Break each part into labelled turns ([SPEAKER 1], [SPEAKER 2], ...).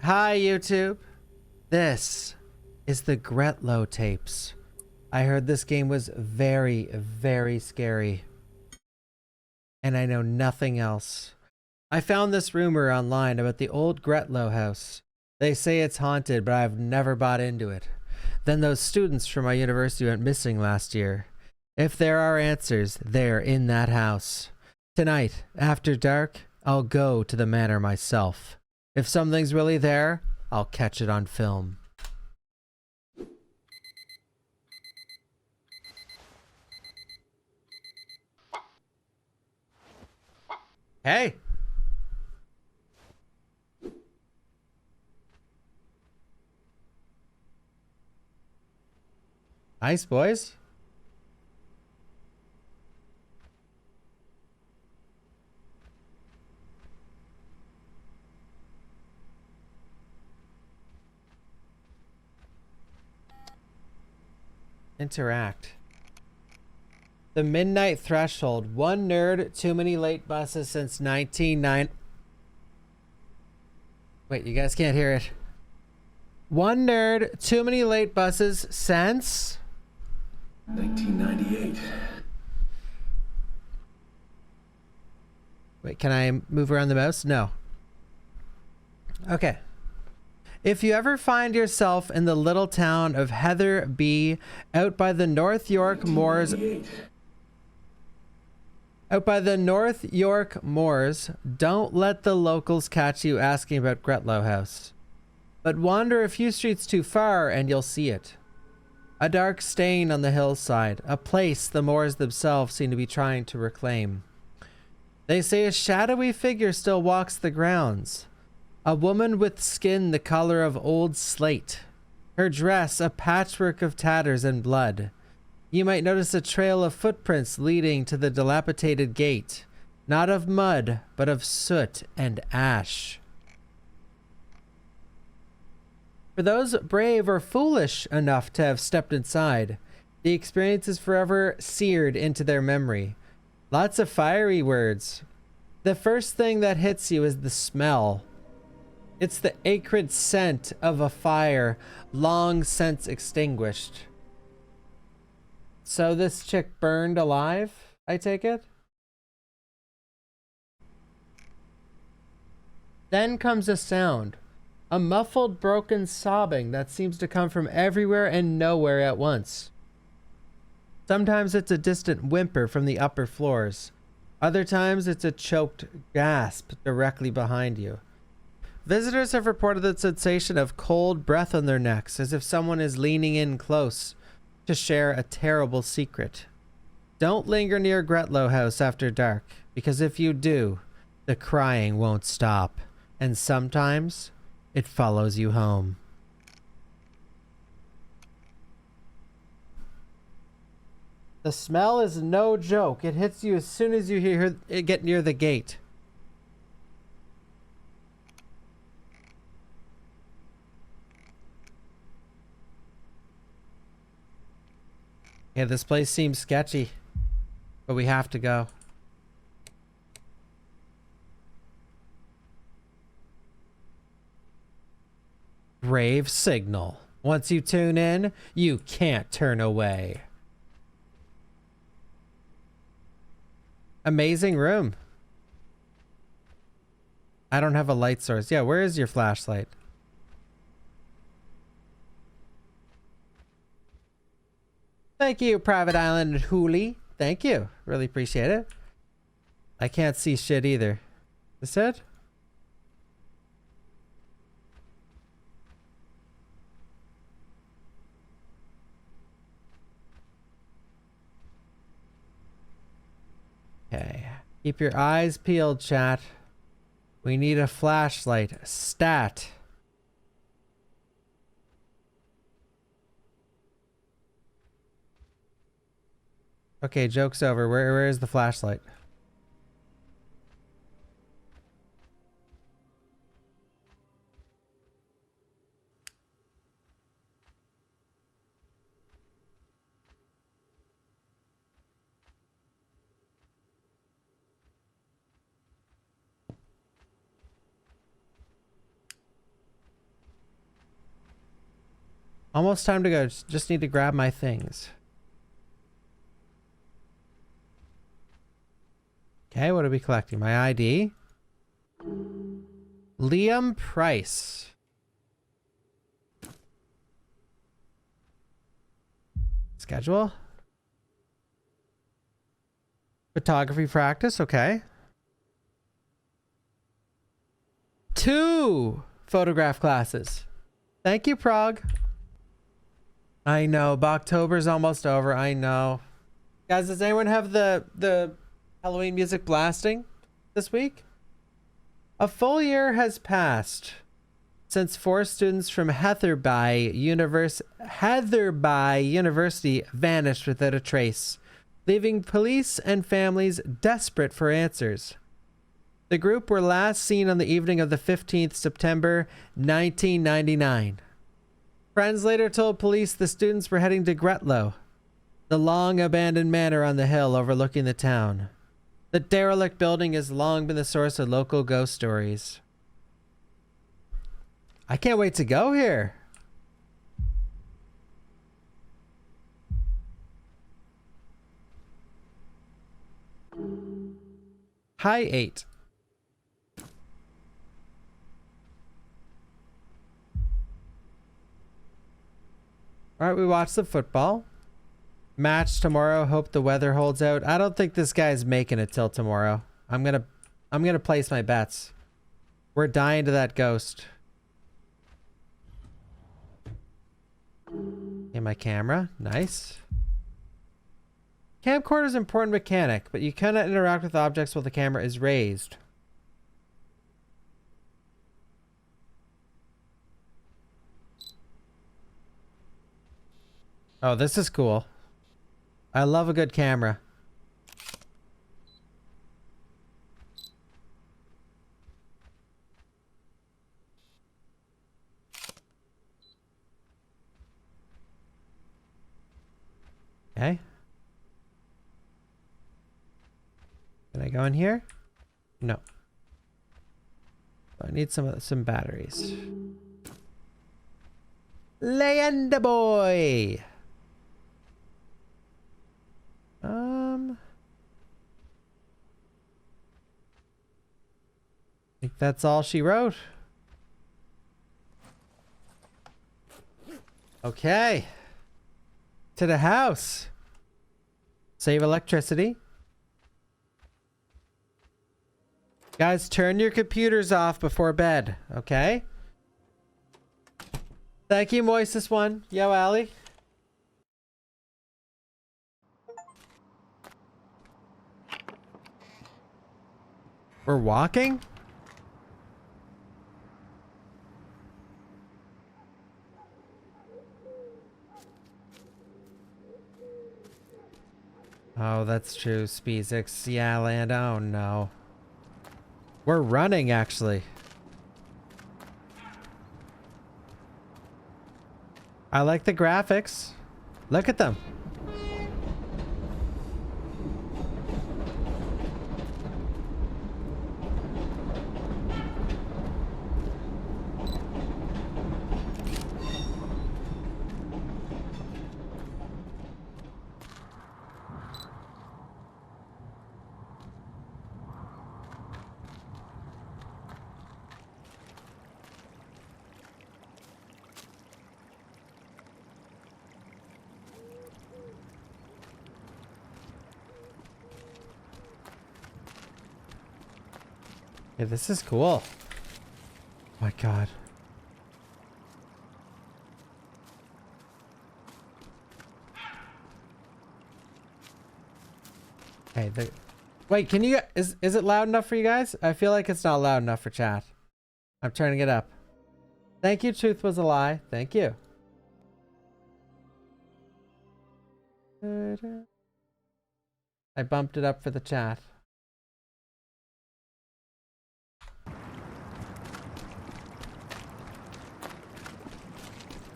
[SPEAKER 1] Hi, YouTube. This is the Gretlow Tapes. I heard this game was very, very scary. And I know nothing else. I found this rumor online about the old Gretlow house. They say it's haunted, but I've never bought into it. Then those students from my university went missing last year. If there are answers, they're in that house. Tonight, after dark, I'll go to the manor myself. If something's really there, I'll catch it on film. Hey! Nice, boys. Interact. The midnight threshold. One nerd, too many late buses since 1990. Wait, you guys can't hear it. One nerd, too many late buses since
[SPEAKER 2] 1998.
[SPEAKER 1] Wait, can I move around the mouse? No. Okay. If you ever find yourself in the little town of Heather B, out by the North York Moors, don't let the locals catch you asking about Gretlow House. But wander a few streets too far and you'll see it. A dark stain on the hillside, a place the Moors themselves seem to be trying to reclaim. They say a shadowy figure still walks the grounds. A woman with skin the color of old slate. Her dress a patchwork of tatters and blood. You might notice a trail of footprints leading to the dilapidated gate. Not of mud, but of soot and ash. For those brave or foolish enough to have stepped inside, the experience is forever seared into their memory. Lots of fiery words. The first thing that hits you is the smell. It's the acrid scent of a fire long since extinguished. So this chick burned alive, I take it? Then comes a sound. A muffled, broken sobbing that seems to come from everywhere and nowhere at once. Sometimes it's a distant whimper from the upper floors. Other times it's a choked gasp directly behind you. Visitors have reported the sensation of cold breath on their necks, as if someone is leaning in close to share a terrible secret. Don't linger near Gretlow House after dark, because if you do, the crying won't stop, and sometimes it follows you home. The smell is no joke. It hits you as soon as you hear it get near the gate. Yeah, this place seems sketchy, but we have to go. Brave signal. Once you tune in, you can't turn away. Amazing room. I don't have a light source. Yeah, where is your flashlight? Thank you, Private Island Hooli. Thank you. Really appreciate it. I can't see shit either. Is it? Okay. Keep your eyes peeled, chat. We need a flashlight. Stat. Okay, joke's over. Where is the flashlight? Almost time to go. Just need to grab my things. Okay, what are we collecting? My ID. Liam Price. Schedule. Photography practice, okay. 2 photograph classes. Thank you, Prague. I know, Bawktober's almost over, I know. Guys, does anyone have the Halloween music blasting this week? A full year has passed since 4 students from Heatherby University vanished without a trace, leaving police and families desperate for answers. The group were last seen on the evening of the 15th September 1999. Friends later told police the students were heading to Gretlow, the long abandoned manor on the hill overlooking the town. The derelict building has long been the source of local ghost stories. I can't wait to go here. Hi, 8. All right, we watched the football match tomorrow. Hope the weather holds out. I don't think this guy's making it till tomorrow. I'm gonna place my bets. We're dying to that ghost. In my camera, nice. Camcorder is an important mechanic, but you cannot interact with objects while the camera is raised. Oh, this is cool. I love a good camera. Okay. Can I go in here? No. I need some batteries. Leander boy. I think that's all she wrote. Okay. To the house. Save electricity. Guys, turn your computers off before bed, okay? Thank you, Moises one. Yo, Allie. We're walking? Oh, that's true. Speezix. Yeah, land. Oh, no. We're running, actually. I like the graphics. Look at them. Yeah, this is cool. Oh my god. Hey, wait, can you is it loud enough for you guys? I feel like it's not loud enough for chat. I'm turning it up. Thank you, Truth Was a Lie. Thank you. I bumped it up for the chat.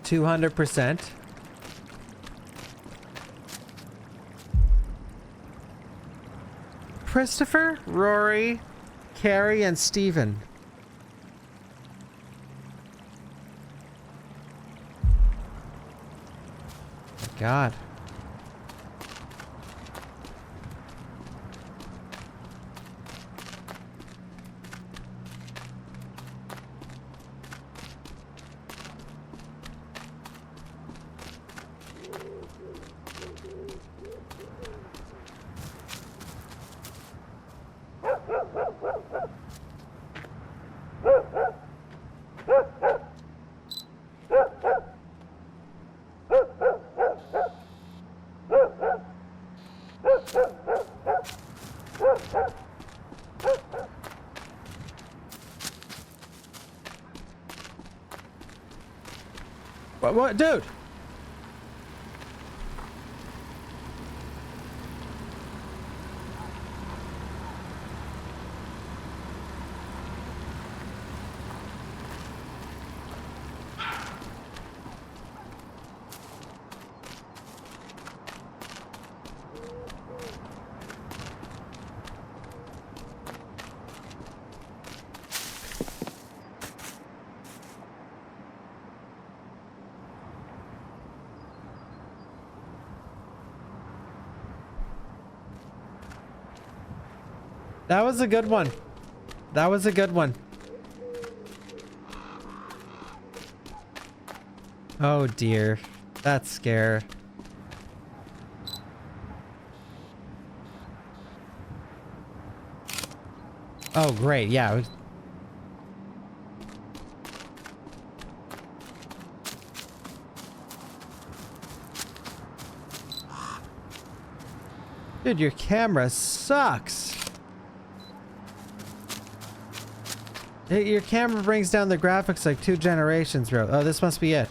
[SPEAKER 1] 200%. Christopher, Rory, Carrie, and Steven. God. What, dude? That was a good one. That was a good one. Oh dear. That's scare. Oh great, yeah. Dude, your camera sucks. Your camera brings down the graphics like 2 generations, bro. Oh, this must be it.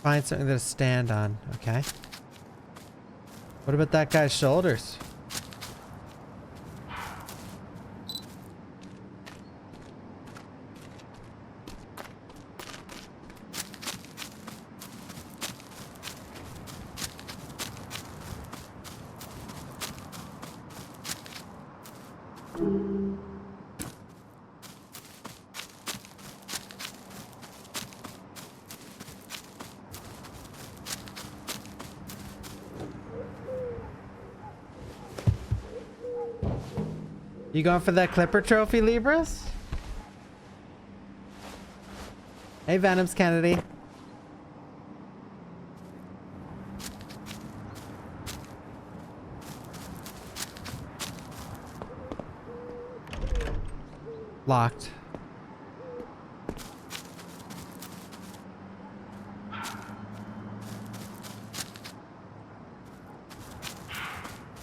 [SPEAKER 1] Find something to stand on. Okay. What about that guy's shoulders? You going for that Clipper trophy, Libras? Hey, Venoms Kennedy. Locked.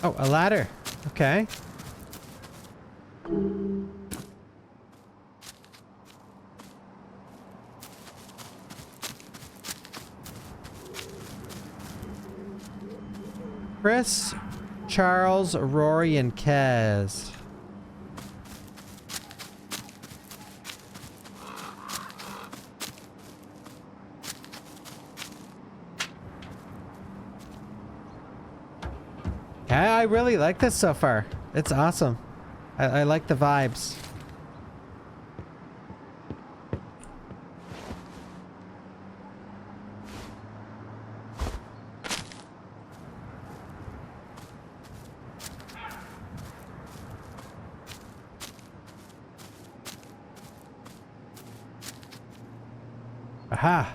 [SPEAKER 1] Oh, a ladder. Okay. Chris, Charles, Rory, and Kaz. I really like this so far. It's awesome. I like the vibes. Aha.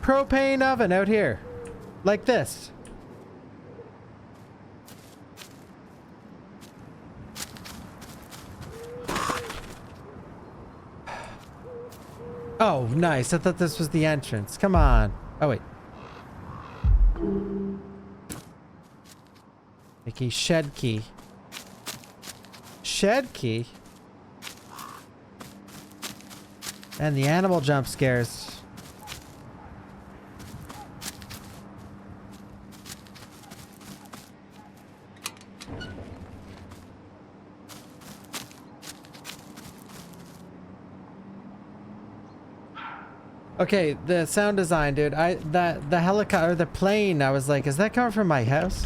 [SPEAKER 1] Propane oven out here. Like this. Oh, nice. I thought this was the entrance. Come on. Oh, wait. Mickey, shed key. Shed key? And the animal jump scares. Okay, the sound design, dude. The helicopter, or the plane, I was like, is that coming from my house?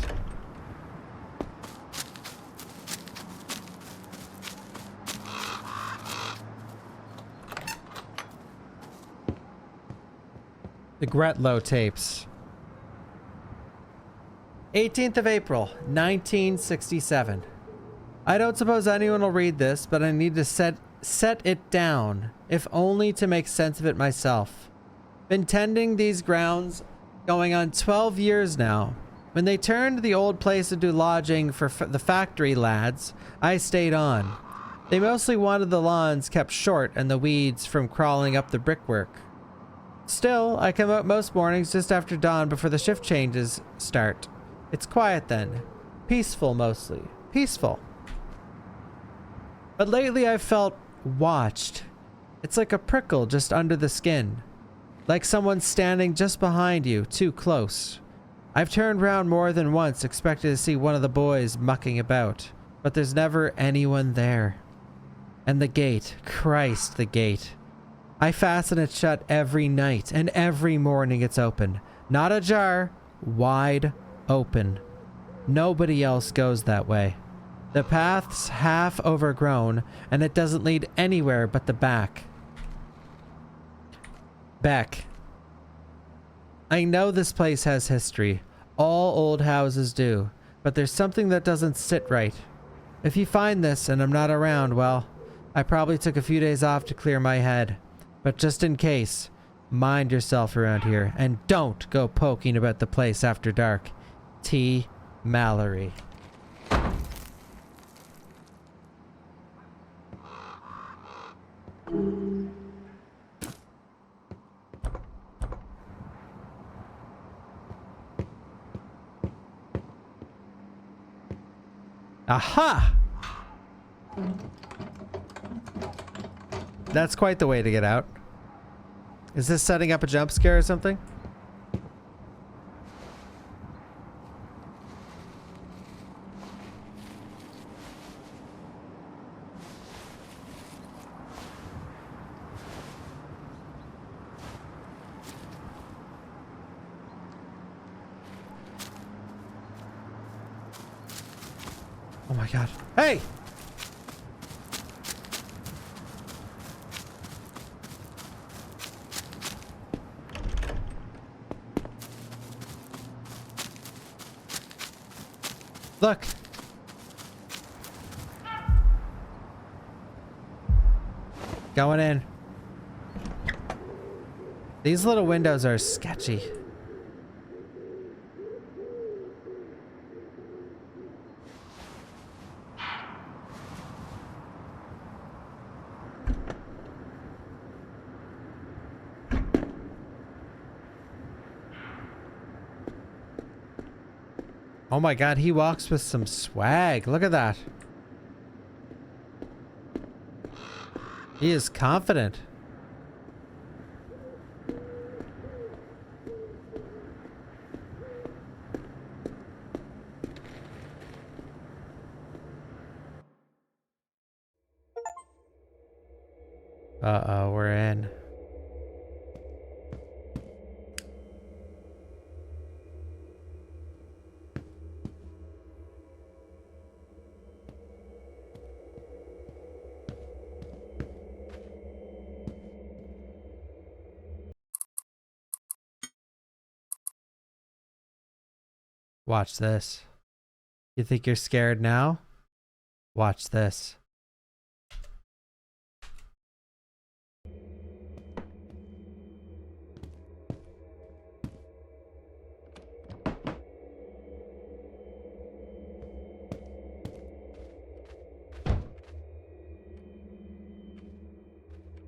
[SPEAKER 1] The Gretlow Tapes. 18th of April, 1967. I don't suppose anyone will read this, but I need to set it down, if only to make sense of it myself. Been tending these grounds going on 12 years now. When they turned the old place into lodging for the factory lads, I stayed on. They mostly wanted the lawns kept short and the weeds from crawling up the brickwork. Still, I come out most mornings just after dawn before the shift changes start. It's quiet then. Peaceful mostly. Peaceful. But lately I've felt watched. It's like a prickle just under the skin. Like someone standing just behind you, too close. I've turned round more than once, expecting to see one of the boys mucking about. But there's never anyone there. And the gate. Christ, the gate. I fasten it shut every night, and every morning it's open. Not ajar. Wide open. Nobody else goes that way. The path's half overgrown, and it doesn't lead anywhere but the back. Back. I know this place has history. All old houses do. But there's something that doesn't sit right. If you find this and I'm not around, well, I probably took a few days off to clear my head. But just in case, mind yourself around here. And don't go poking about the place after dark. T. Mallory. Aha! That's quite the way to get out. Is this setting up a jump scare or something? Oh my god. Hey! Look. Going in. These little windows are sketchy. Oh my god, he walks with some swag. Look at that. He is confident. Uh-oh, we're in. Watch this. You think you're scared now? Watch this.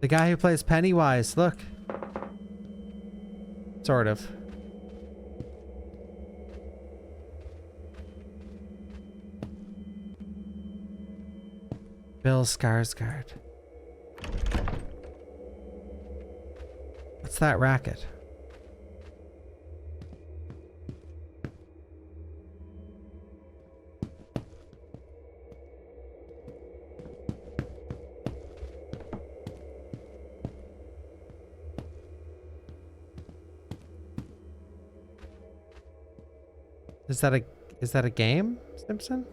[SPEAKER 1] The guy who plays Pennywise, look. Sort of. Bill Skarsgård. What's that racket? Is that a game, Simpson?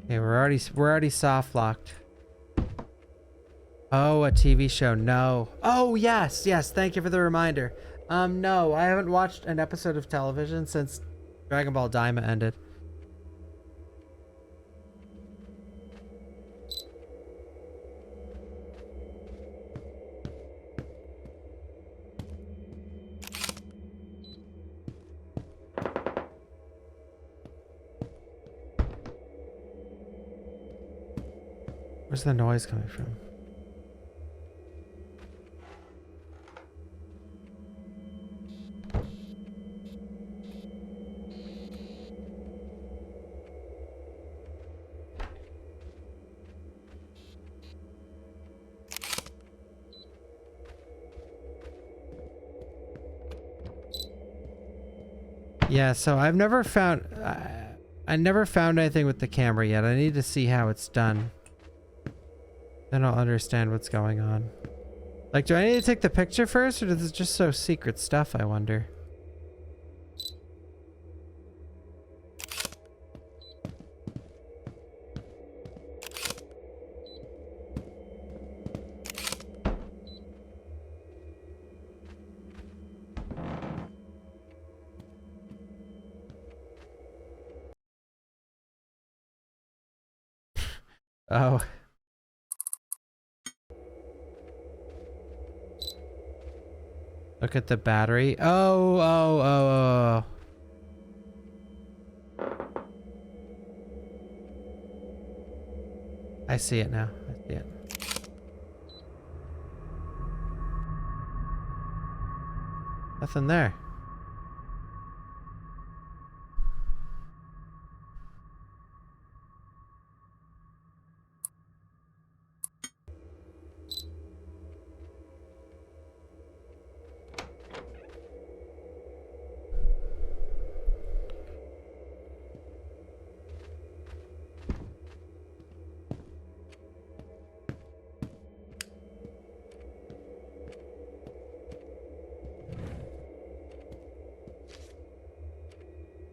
[SPEAKER 1] Okay, we're already soft locked. Oh, a TV show. No. Oh, yes. Yes. Thank you for the reminder. No, I haven't watched an episode of television since Dragon Ball Daima ended. Where's the noise coming from? Yeah, so I've never found... I never found anything with the camera yet. I need to see how it's done. Then I'll understand what's going on. Like, do I need to take the picture first, or is it just so secret stuff, I wonder? Oh. Look at the battery. Oh. I see it now. I see it. Nothing there.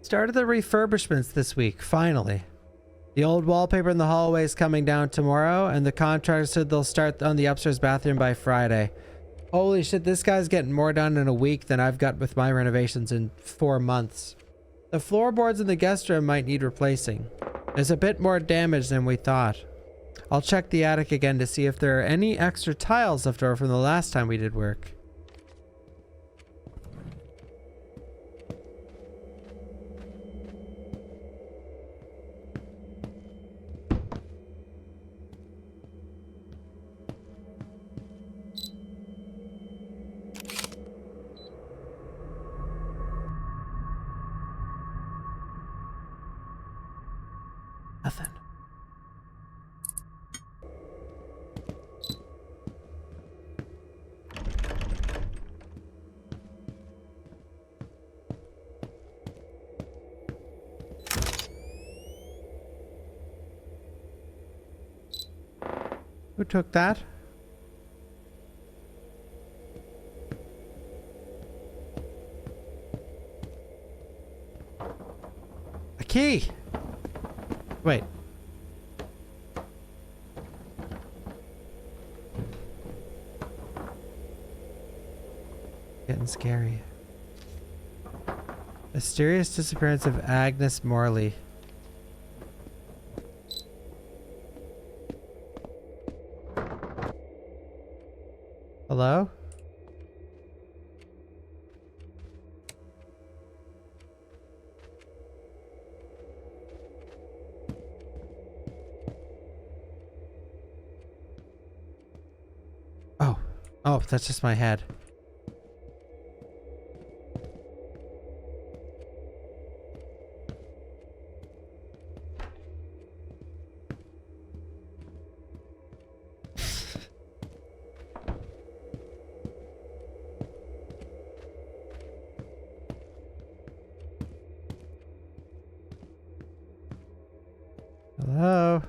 [SPEAKER 1] Started the refurbishments this week, finally. The old wallpaper in the hallway is coming down tomorrow, and the contractor said they'll start on the upstairs bathroom by Friday. Holy shit, this guy's getting more done in a week than I've got with my renovations in 4 months. The floorboards in the guest room might need replacing. There's a bit more damage than we thought. I'll check the attic again to see if there are any extra tiles left over from the last time we did work. Nothing. Who took that? A key! Wait. Getting scary. Mysterious disappearance of Agnes Morley. Hello? Oh, that's just my head. Hello?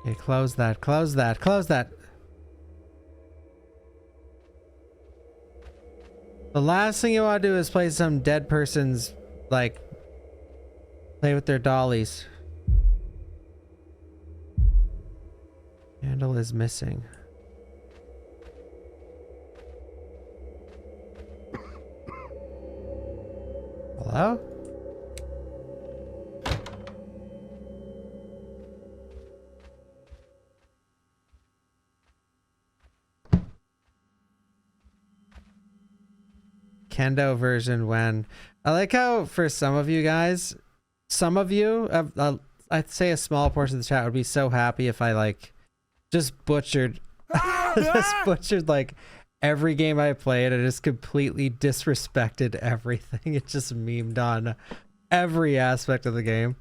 [SPEAKER 1] Okay, close that, close that, close that. The last thing you want to do is play some dead person's, like, play with their dollies. Handle is missing. Hello? Kendo version when. I like how for some of you guys, some of you, I'd say a small portion of the chat would be so happy if I like just butchered, just butchered like every game I played. I just completely disrespected everything. It just memed on every aspect of the game.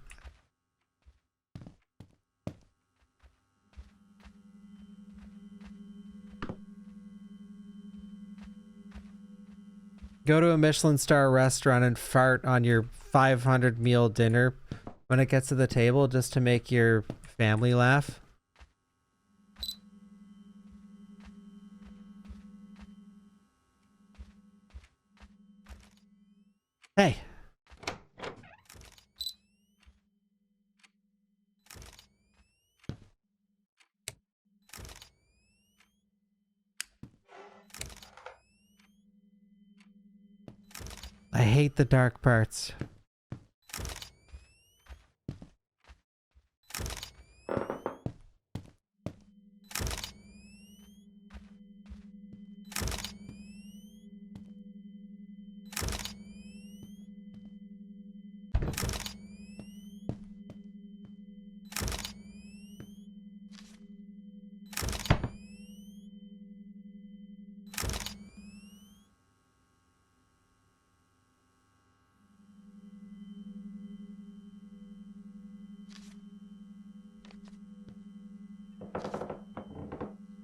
[SPEAKER 1] Go to a Michelin star restaurant and fart on your 500 meal dinner when it gets to the table just to make your family laugh. Hey. I hate the dark parts.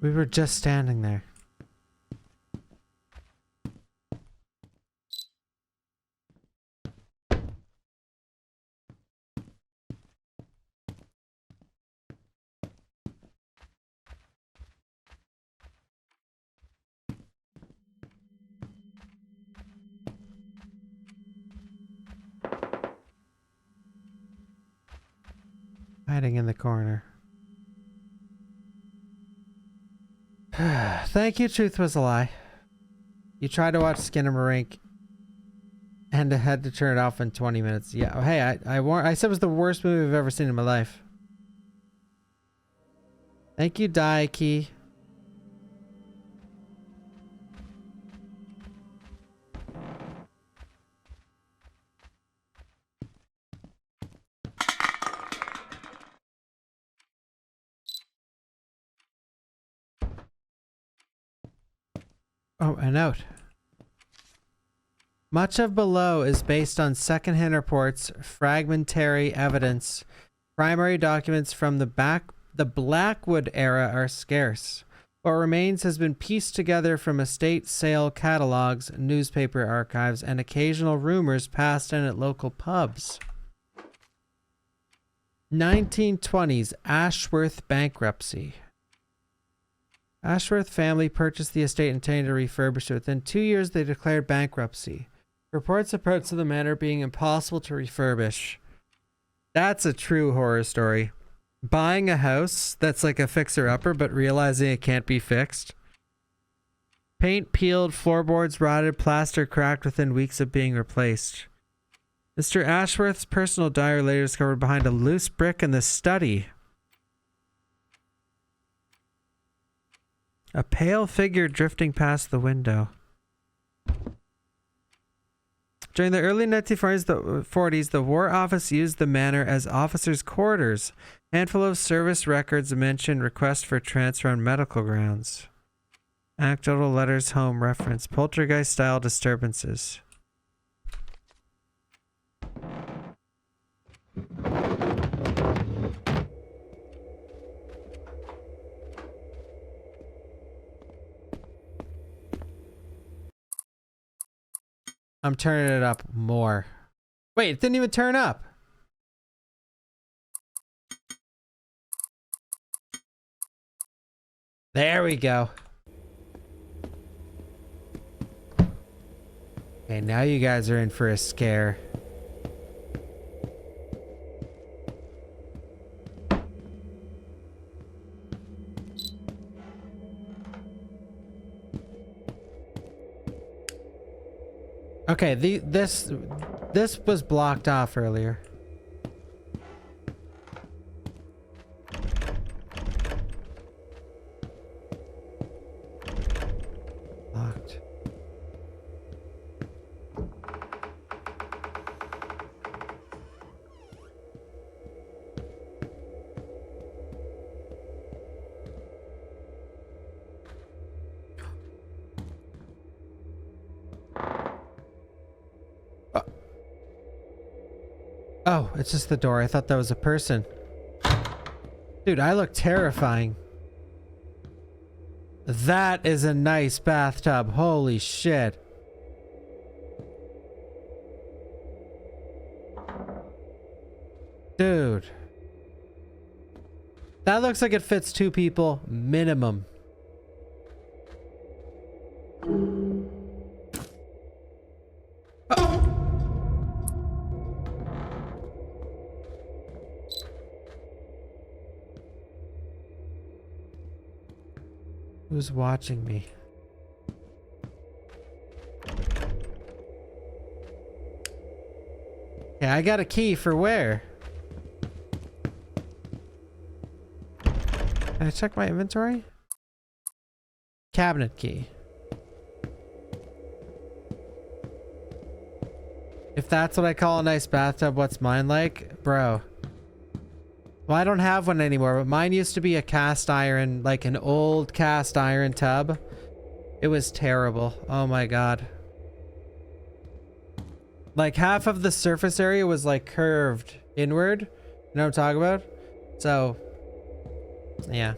[SPEAKER 1] We were just standing there. Hiding in the corner. Thank you, Truth Was a Lie. You tried to watch Skinamarink and had to turn it off in 20 minutes. Yeah, hey, I said it was the worst movie I've ever seen in my life. Thank you, Daiki. Oh, a note. Much of Below is based on secondhand reports, fragmentary evidence. Primary documents from the Blackwood era are scarce. What remains has been pieced together from estate sale catalogs, newspaper archives, and occasional rumors passed in at local pubs. 1920s Ashworth bankruptcy. Ashworth family purchased the estate intending to refurbish it. Within 2 years, they declared bankruptcy. Reports of parts of the manor being impossible to refurbish. That's a true horror story. Buying a house that's like a fixer-upper, but realizing it can't be fixed. Paint peeled, floorboards rotted, plaster cracked within weeks of being replaced. Mr. Ashworth's personal diary later discovered behind a loose brick in the study. A pale figure drifting past the window. During the early 1940s, the War Office used the manor as officers' quarters. Handful of service records mention request for transfer on medical grounds. Anecdotal letters home reference I'm turning it up more. Wait, it didn't even turn up. There we go. Okay, now you guys are in for a scare. Okay, this was blocked off earlier. Locked. Oh, it's just the door. I thought that was a person. Dude, I look terrifying. That is a nice bathtub. Holy shit. Dude. That looks like it fits 2 people minimum. Who's watching me? Yeah, I got a key for where? Can I check my inventory? Cabinet key. If that's what I call a nice bathtub, what's mine like? Bro. Well, I don't have one anymore, but mine used to be a cast iron, like an old cast iron tub. It was terrible. Oh my god. Like half of the surface area was like curved inward. You know what I'm talking about? So, yeah.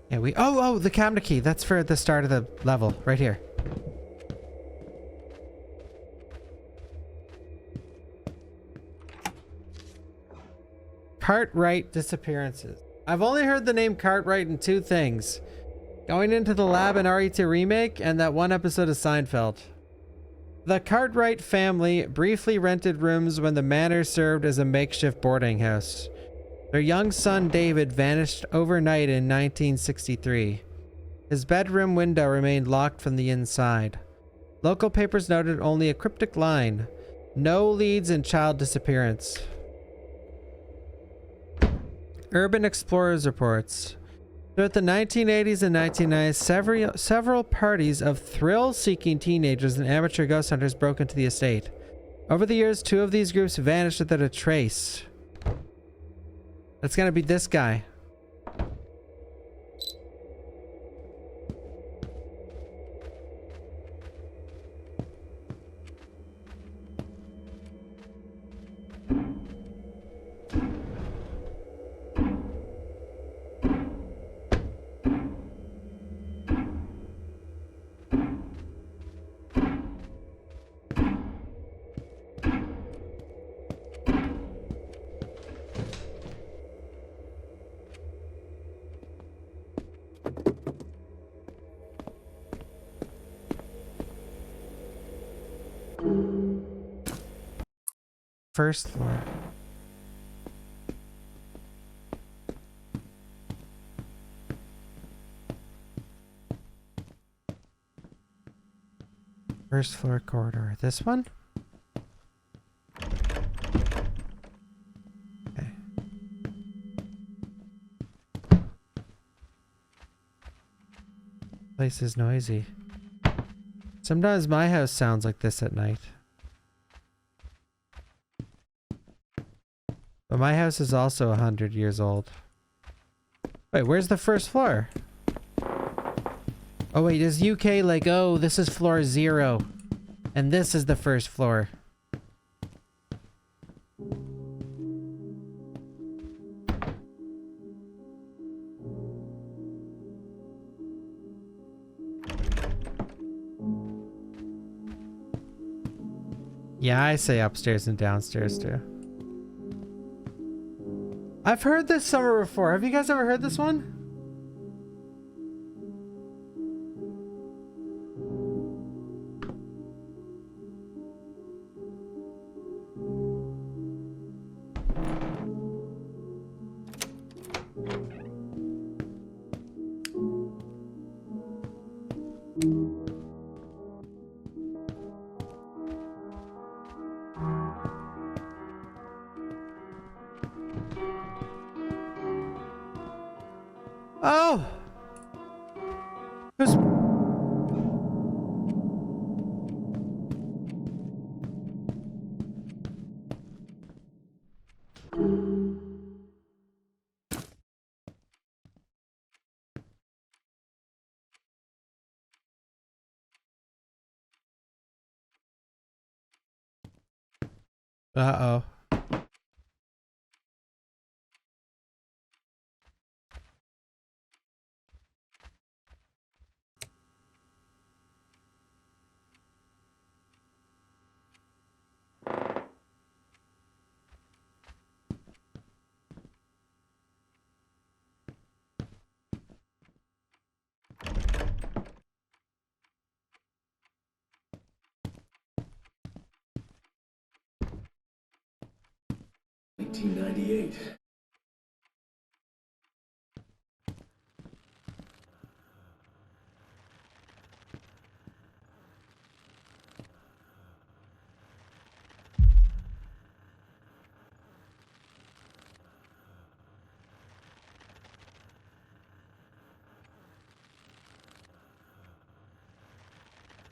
[SPEAKER 1] Yeah, oh, the cabinet key. That's for the start of the level, right here. Cartwright disappearances. I've only heard the name Cartwright in 2 things. Going into the lab in RE2 Remake and that one episode of Seinfeld. The Cartwright family briefly rented rooms when the manor served as a makeshift boarding house. Their young son David vanished overnight in 1963. His bedroom window remained locked from the inside. Local papers noted only a cryptic line. No leads in child disappearance. Urban Explorers reports. Throughout the 1980s and 1990s, several parties of thrill-seeking teenagers and amateur ghost hunters broke into the estate. Over the years, 2 of these groups vanished without a trace. That's gonna be this guy. First floor. First floor corridor. This one? Okay. Place is noisy. Sometimes my house sounds like this at night. But my house is also 100 years old. Wait, where's the first floor? Oh wait, is UK like, oh, this is floor 0. And this is the first floor. Yeah, I say upstairs and downstairs too. I've heard this somewhere before. Have you guys ever heard this one? Oh! Who's... Uh-oh.
[SPEAKER 2] $19.98.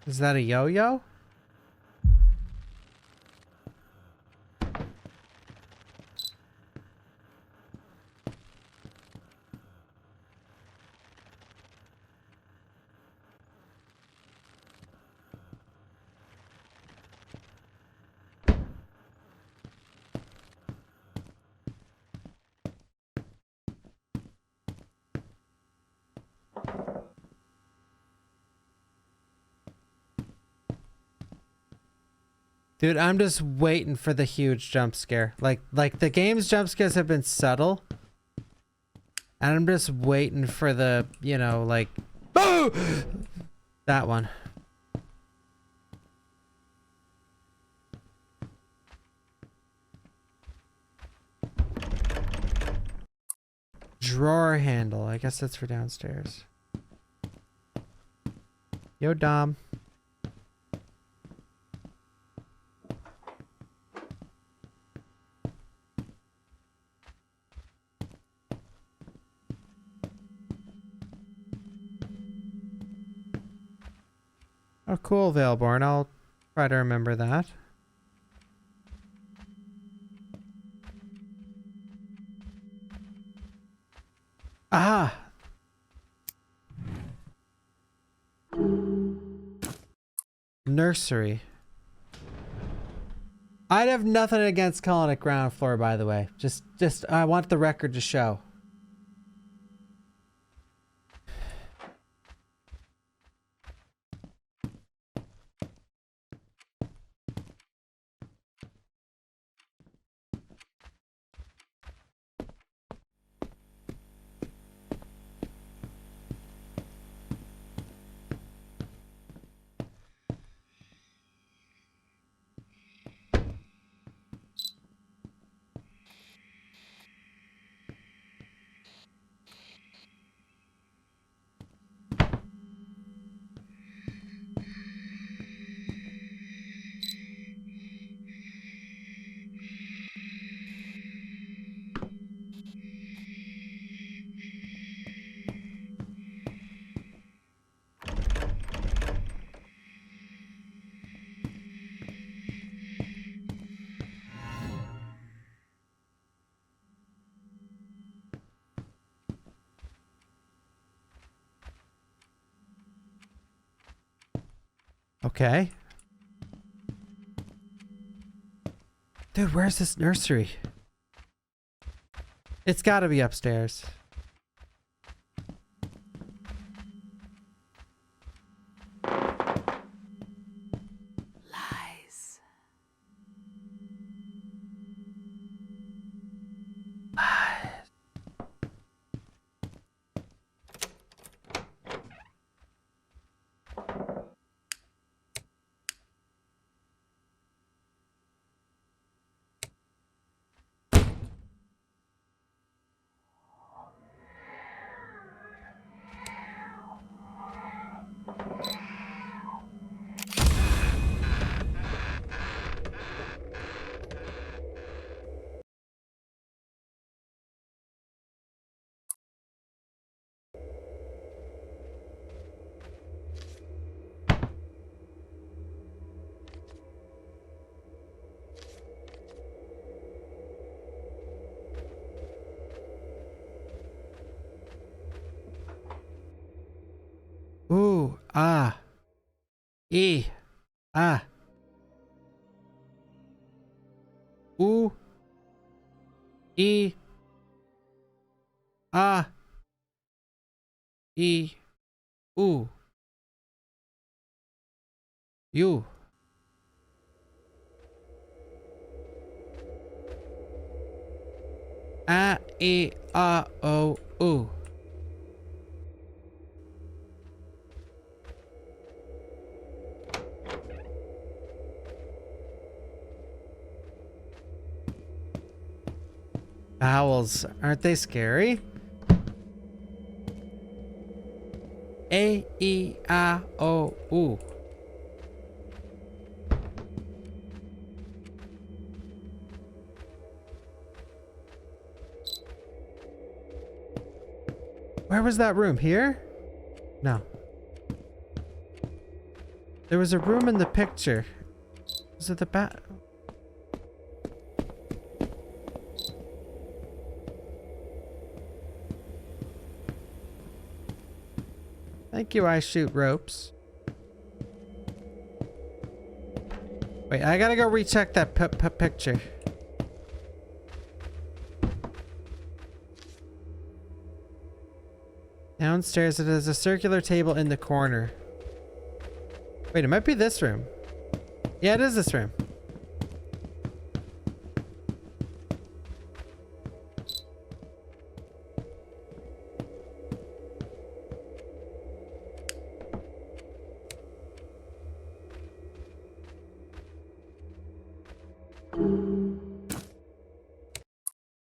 [SPEAKER 1] Is that a yo-yo? Dude, I'm just waiting for the huge jump scare. Like the game's jump scares have been subtle. And I'm just waiting for the, you know, like, boo! That one. Drawer handle. I guess that's for downstairs. Yo, Dom. Oh, cool, Valeborn. I'll try to remember that. Ah! Nursery. I'd have nothing against calling it ground floor, by the way. Just I want the record to show. Okay. Dude, where's this nursery? It's gotta be upstairs.
[SPEAKER 2] Lies.
[SPEAKER 1] Ooh, ah. E. Ah. Ooh. E. Ah. E. Ooh. You. A. E. A. O. Ooh. Vowels, aren't they scary? A, E, A, O, U. Where was that room? Here? No. There was a room in the picture. Was it the bat? Thank you, I shoot ropes. Wait, I gotta go recheck that picture. Downstairs, it is a circular table in the corner. Wait, it might be this room. Yeah, it is this room.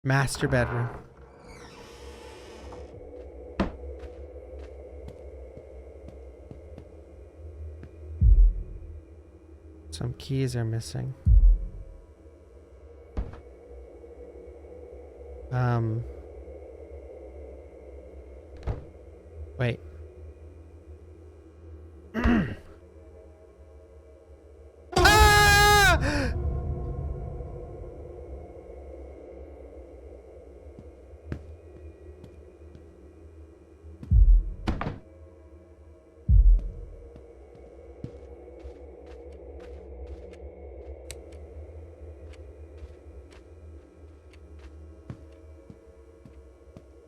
[SPEAKER 1] Master bedroom. Some keys are missing. Wait. Ah!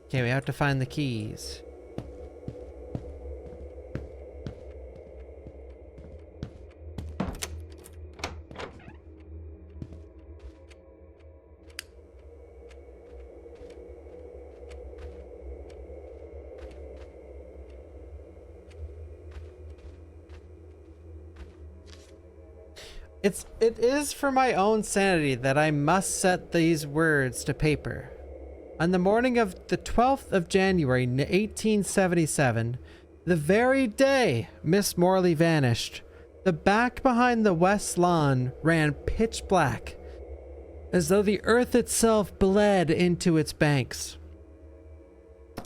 [SPEAKER 1] Okay, we have to find the keys. It is for my own sanity that I must set these words to paper. On the morning of the 12th of January, 1877, the very day Miss Morley vanished, the back behind the west lawn ran pitch black, as though the earth itself bled into its banks.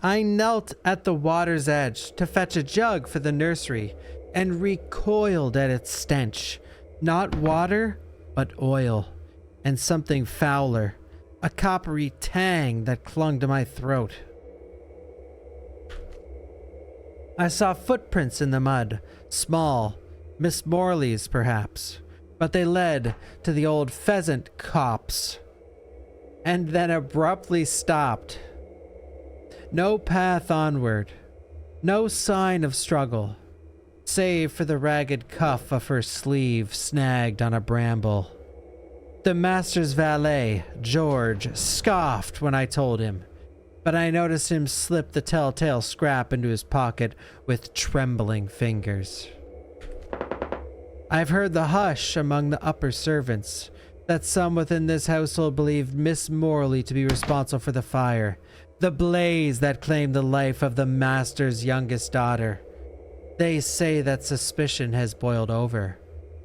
[SPEAKER 1] I knelt at the water's edge to fetch a jug for the nursery and recoiled at its stench. Not water, but oil, and something fouler, a coppery tang that clung to my throat. I saw footprints in the mud, small, Miss Morley's, perhaps. But they led to the old pheasant copse, and then abruptly stopped. No path onward, no sign of struggle, save for the ragged cuff of her sleeve snagged on a bramble. The master's valet, George, scoffed when I told him, but I noticed him slip the telltale scrap into his pocket with trembling fingers. I've heard the hush among the upper servants, that some within this household believed Miss Morley to be responsible for the fire, the blaze that claimed the life of the master's youngest daughter. They say that suspicion has boiled over,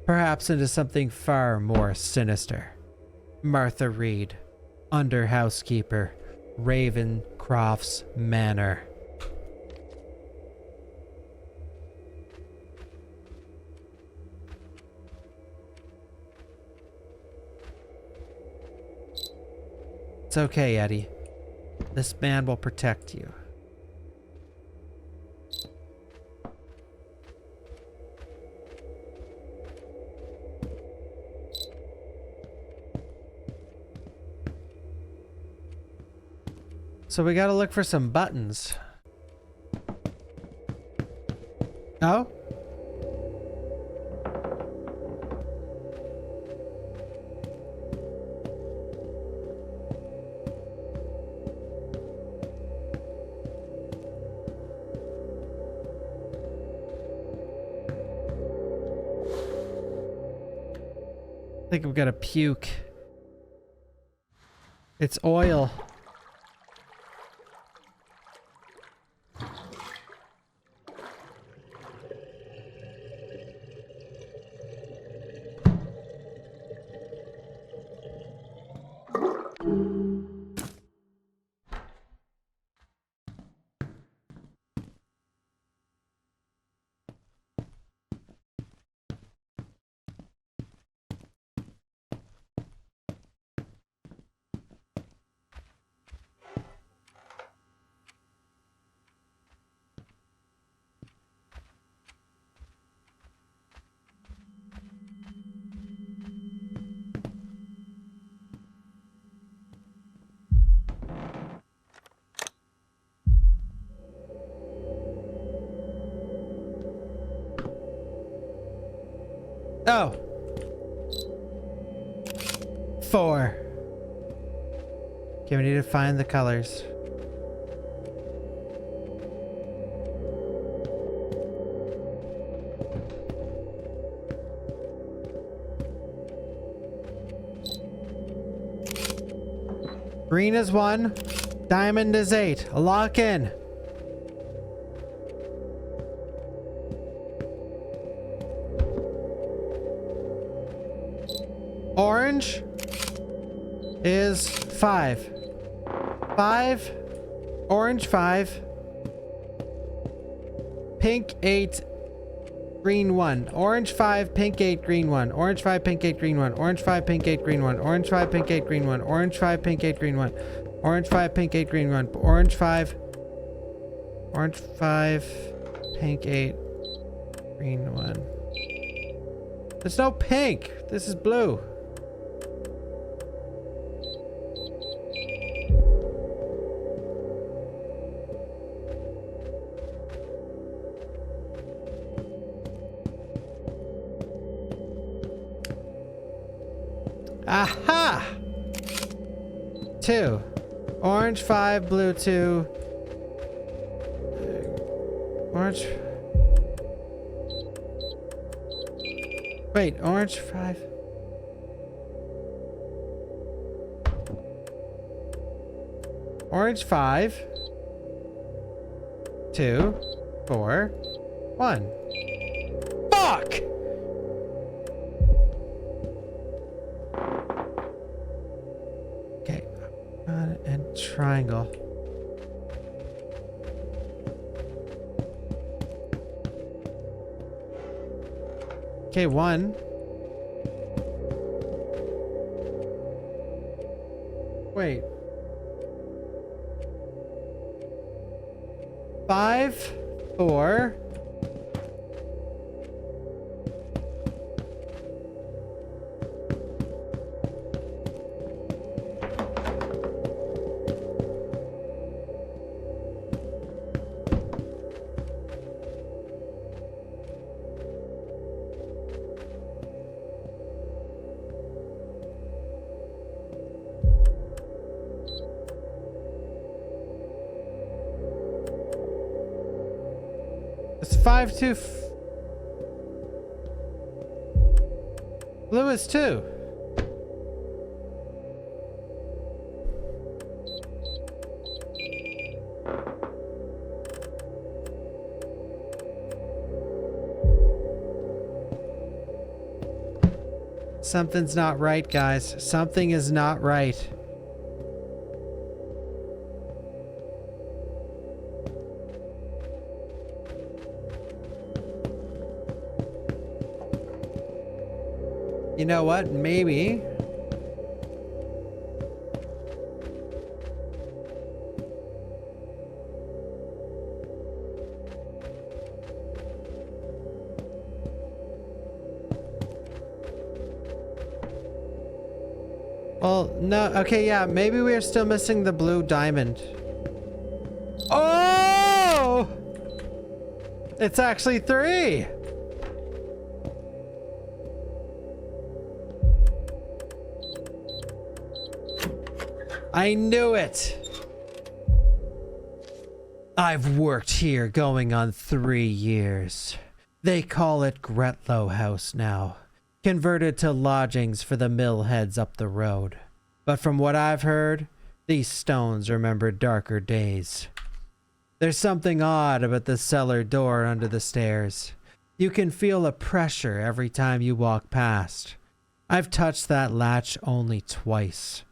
[SPEAKER 1] perhaps into something far more sinister. Martha Reed, under housekeeper, Ravencroft's Manor. It's okay, Eddie. This man will protect you. So we gotta look for some buttons. Oh? I think I'm gonna puke. It's oil. Oh. 4. Okay, we need to find the colors. Green is 1. Diamond is 8. Lock in. Orange is 5. 5. Orange 5. Pink 8. Green 1. Orange 5. Pink 8. Green 1. Orange 5. Pink 8. Green 1. Orange 5. Pink 8. Green 1. Orange 5. Pink 8. Green 1. Orange 5. Pink 8. Green 1. Orange 5. Pink 8. Green 1. Orange 5. Orange 5. Pink 8. Green 1. There's no pink. This is blue. Aha! 2. Orange 5, blue 2. Orange. Wait, orange 5. Orange 5. 2. 4. 1. Fuck! And triangle. Okay, 1. Wait. 5, 4. It's 5-2. Blue is 2. Something's not right, guys. Something is not right. You know what? Maybe. Well, no. Okay, yeah. Maybe we are still missing the blue diamond. Oh! It's actually 3. I knew it. I've worked here going on 3 years. They call it Gretlow House now. Converted to lodgings for the mill heads up the road. But from what I've heard, these stones remember darker days. There's something odd about the cellar door under the stairs. You can feel a pressure every time you walk past. I've touched that latch only twice.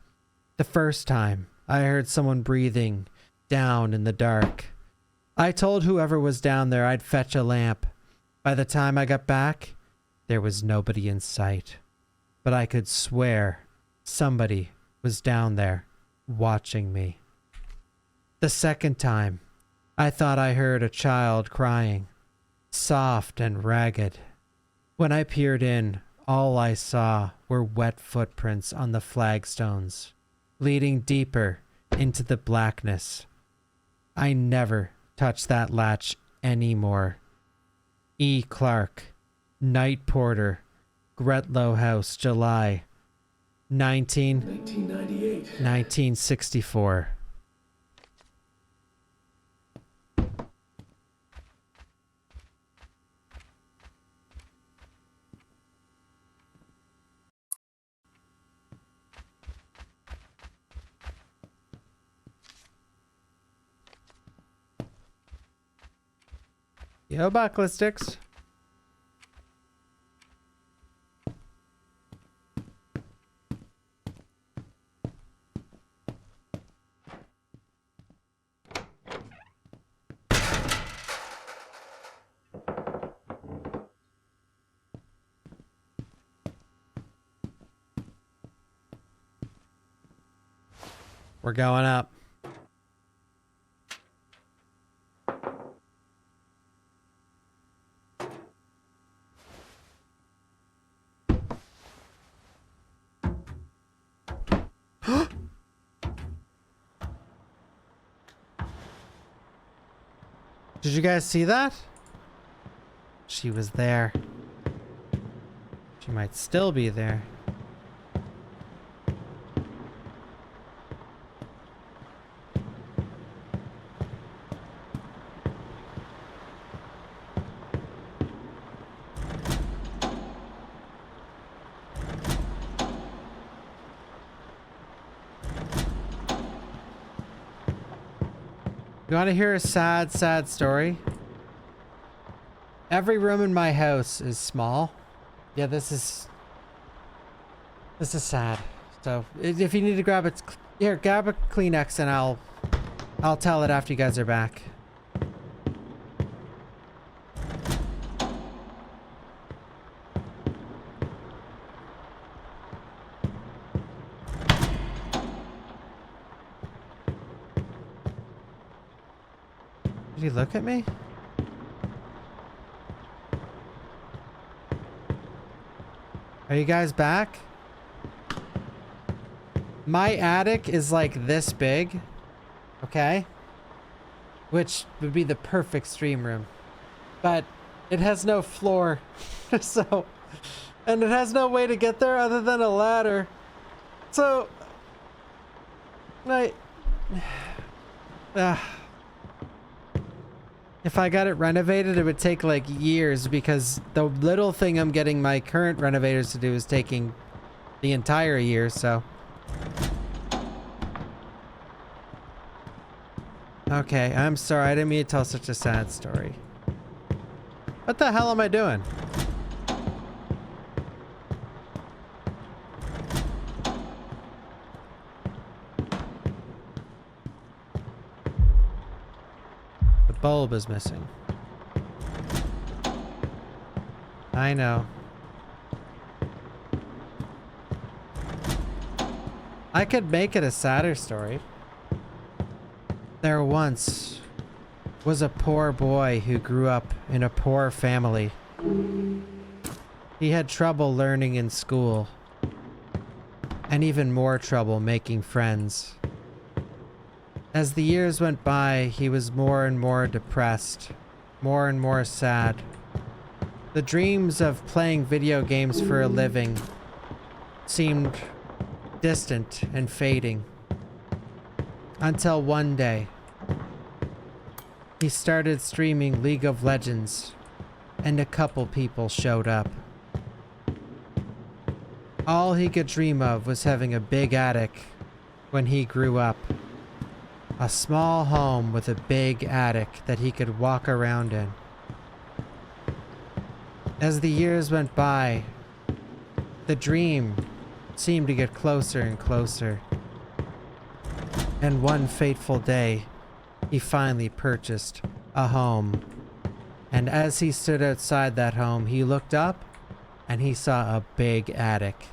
[SPEAKER 1] The first time, I heard someone breathing down in the dark. I told whoever was down there I'd fetch a lamp. By the time I got back, there was nobody in sight. But I could swear somebody was down there watching me. The second time, I thought I heard a child crying, soft and ragged. When I peered in, all I saw were wet footprints on the flagstones, leading deeper into the blackness. I never touched that latch anymore. E. Clark, Night Porter, Gretlow House, July 1998. 1964. Yo, Bucklistics. We're going up. Did you guys see that? She was there. She might still be there. You want to hear a sad, sad story? Every room in my house is small. Yeah, this is sad. So if you need to grab it, here, grab a Kleenex and I'll tell it after you guys are back. Did he look at me? Are you guys back? My attic is like this big, okay? Which would be the perfect stream room. But it has no floor, so... And it has no way to get there other than a ladder. So... If I got it renovated, it would take like years because the little thing I'm getting my current renovators to do is taking the entire year, so. Okay, I'm sorry. I didn't mean to tell such a sad story. What the hell am I doing? The bulb is missing. I know. I could make it a sadder story. There once was a poor boy who grew up in a poor family. He had trouble learning in school, and even more trouble making friends. As the years went by, he was more and more depressed, more and more sad. The dreams of playing video games for a living seemed distant and fading. Until one day, he started streaming League of Legends, and a couple people showed up. All he could dream of was having a big attic when he grew up. A small home with a big attic that he could walk around in. As the years went by, the dream seemed to get closer and closer. And one fateful day, he finally purchased a home. And as he stood outside that home, he looked up and he saw a big attic.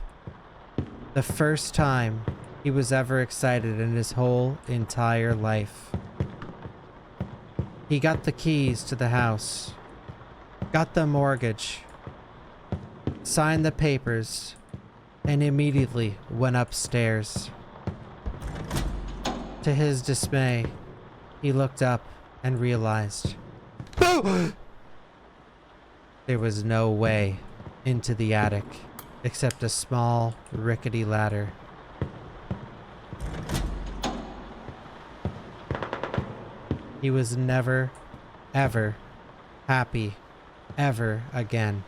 [SPEAKER 1] The first time he was ever excited in his whole entire life. He got the keys to the house, got the mortgage, signed the papers, and immediately went upstairs. To his dismay, he looked up and realized there was no way into the attic except a small, rickety ladder. He was never, ever happy ever again.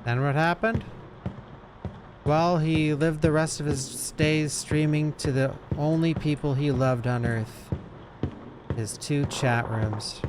[SPEAKER 1] Then what happened? Well, he lived the rest of his days streaming to the only people he loved on Earth. His 2 chat rooms.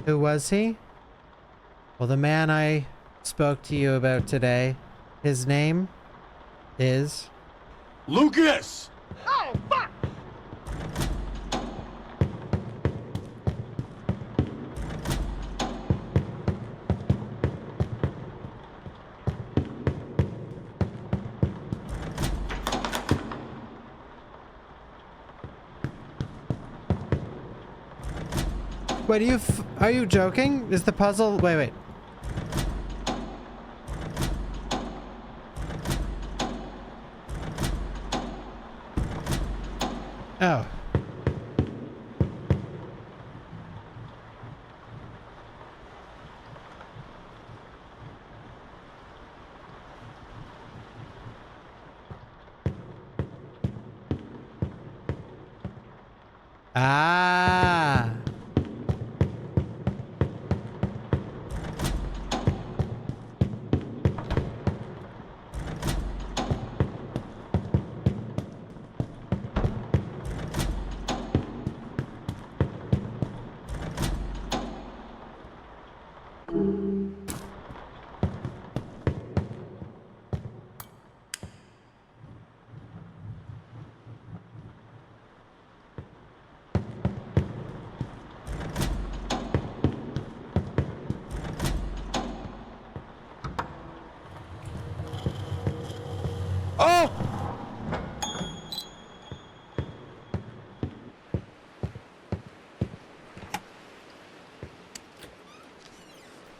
[SPEAKER 1] Who was he? Well, the man I spoke to you about today, his name is...
[SPEAKER 2] Lucas!
[SPEAKER 3] Oh, fuck!
[SPEAKER 1] Wait, are you joking? Is the puzzle... Wait. Oh. Ah.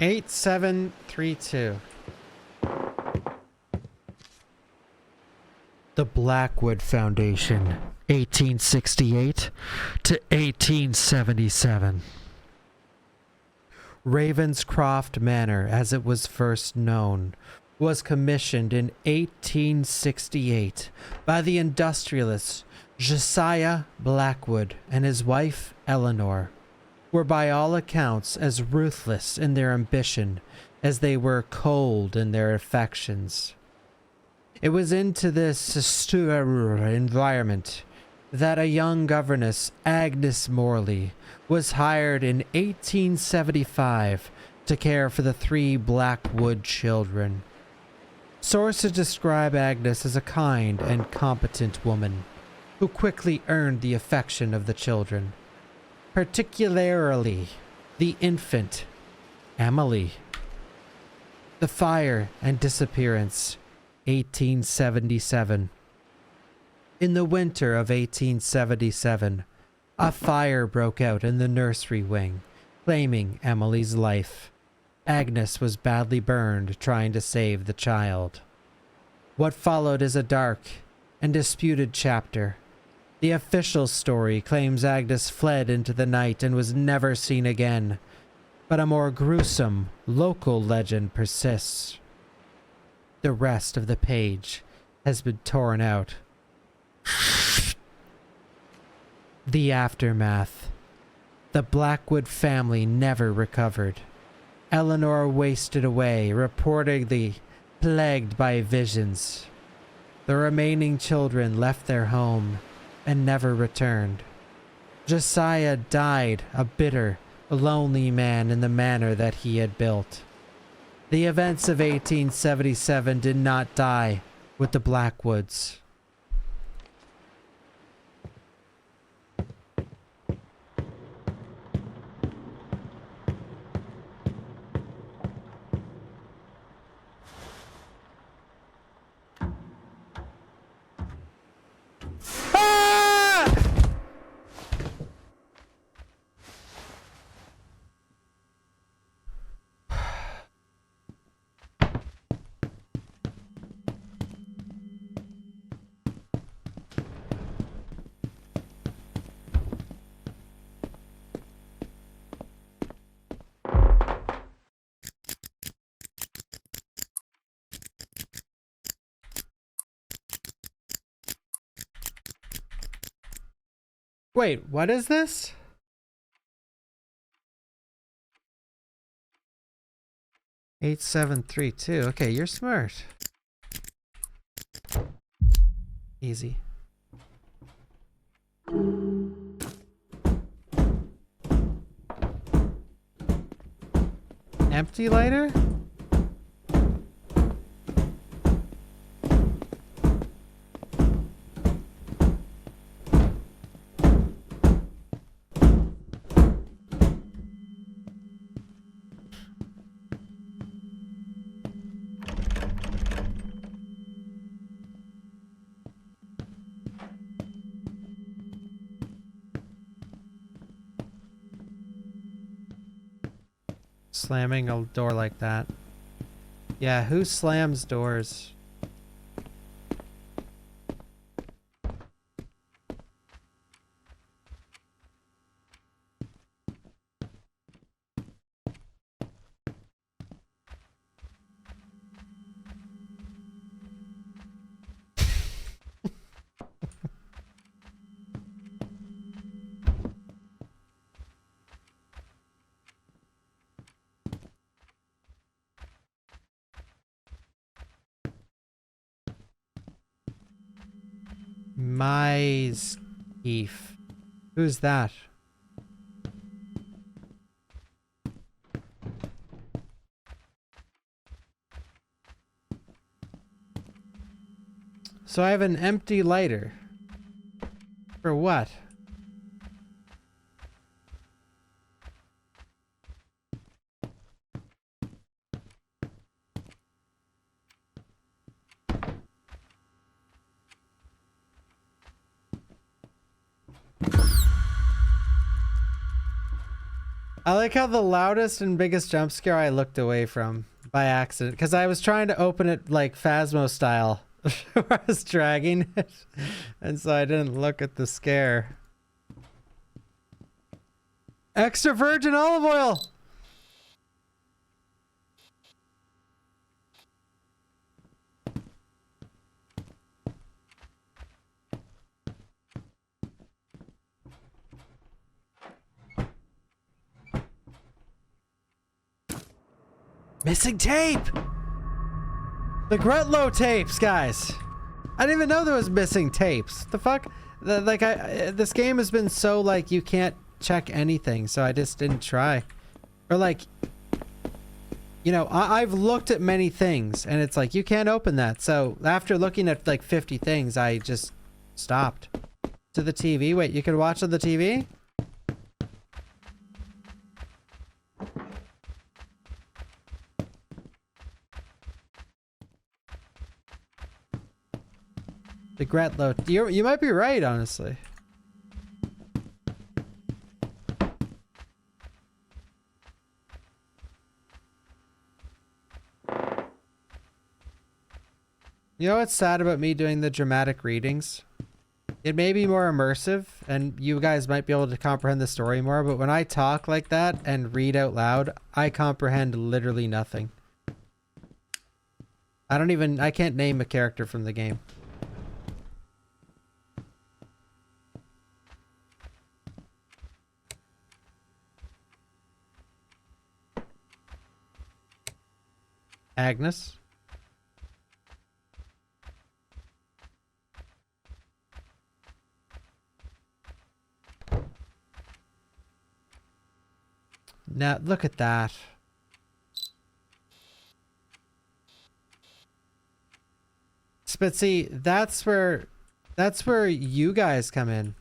[SPEAKER 1] 8732. The Blackwood Foundation, 1868 to 1877. Ravenscroft Manor, as it was first known, was commissioned in 1868 by the industrialist Josiah Blackwood and his wife Eleanor, were by all accounts as ruthless in their ambition as they were cold in their affections. It was into this austere environment that a young governess, Agnes Morley, was hired in 1875 to care for the 3 Blackwood children. Sources describe Agnes as a kind and competent woman who quickly earned the affection of the children, particularly the infant, Emily. The Fire and Disappearance, 1877. In the winter of 1877, a fire broke out in the nursery wing, claiming Emily's life. Agnes was badly burned trying to save the child. What followed is a dark and disputed chapter. The official story claims Agnes fled into the night and was never seen again, but a more gruesome local legend persists. The rest of the page has been torn out. The aftermath. The Blackwood family never recovered. Eleanor wasted away, reportedly plagued by visions. The remaining children left their home and never returned. Josiah died a bitter, lonely man in the manor that he had built. The events of 1877 did not die with the Blackwoods. Wait, what is this? Eight, 732. Okay, you're smart. Easy. Empty lighter? Slamming a door like that. Yeah, who slams doors? My's-Keef. Who's that? So I have an empty lighter. For what? I like how the loudest and biggest jump scare I looked away from by accident because I was trying to open it like Phasmo style. I was dragging it, and so I didn't look at the scare. Extra virgin olive oil! Missing tape! The Gretlow Tapes, guys! I didn't even know there was missing tapes. The fuck? This game has been so, like, you can't check anything, so I just didn't try. Or, like, you know, I've looked at many things, and it's like, you can't open that. So, after looking at, like, 50 things, I just stopped. To the TV? Wait, you can watch on the TV? The Gretlow. You might be right, honestly. You know what's sad about me doing the dramatic readings? It may be more immersive, and you guys might be able to comprehend the story more, but when I talk like that and read out loud, I comprehend literally nothing. I can't name a character from the game. Agnes? Now, look at that. But see, that's where you guys come in.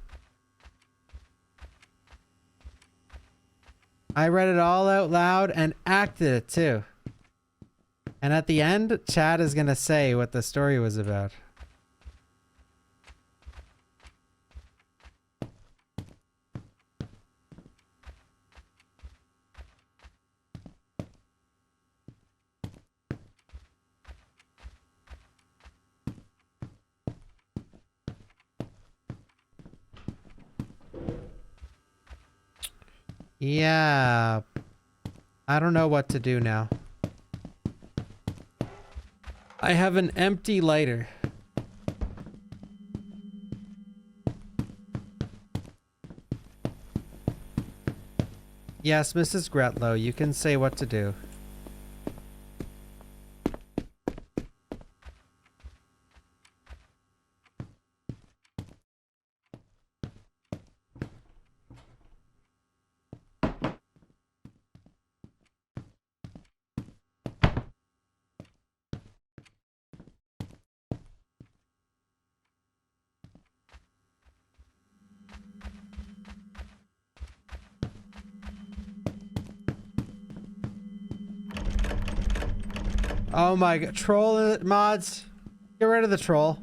[SPEAKER 1] I read it all out loud and acted it too. And at the end, Chad is gonna say what the story was about. Yeah. I don't know what to do now. I have an empty lighter. Yes, Mrs. Gretlow, you can say what to do. Oh my god, troll mods. Get rid of the troll.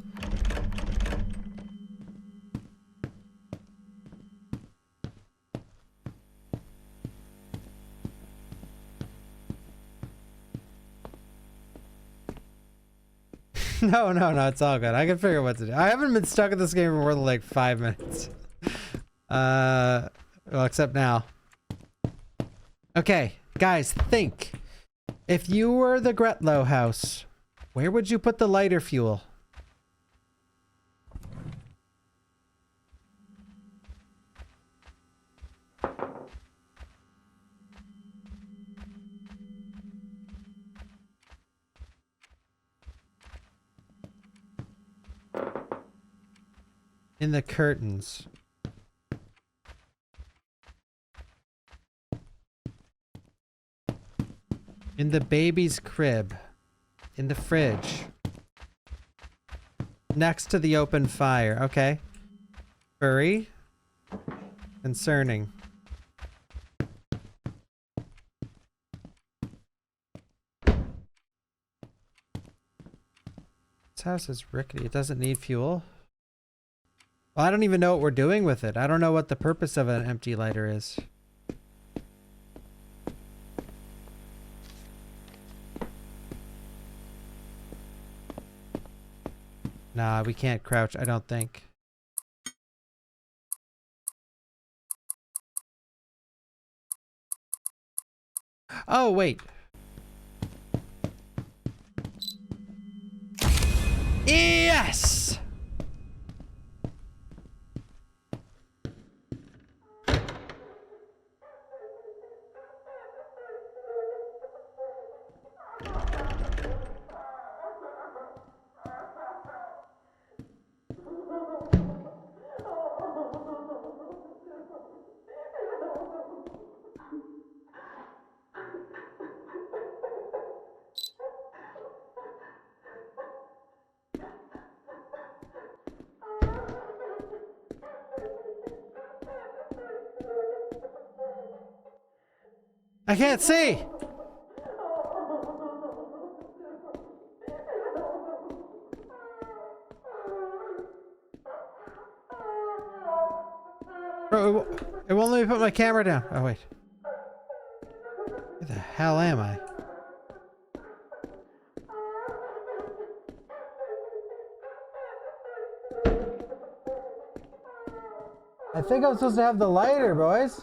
[SPEAKER 1] No, it's all good. I can figure out what to do. I haven't been stuck in this game for more than like 5 minutes. Well, except now. Okay, guys, think. If you were the Gretlow house, where would you put the lighter fuel? In the curtains. In the baby's crib. In the fridge. Next to the open fire. Okay. Furry. Concerning. This house is rickety. It doesn't need fuel. Well, I don't even know what we're doing with it. I don't know what the purpose of an empty lighter is. Nah, we can't crouch, I don't think. Oh, wait. Yes! I can't see! Bro, it won't let me put my camera down. Oh, wait. Where the hell am I? I think I'm supposed to have the lighter, boys.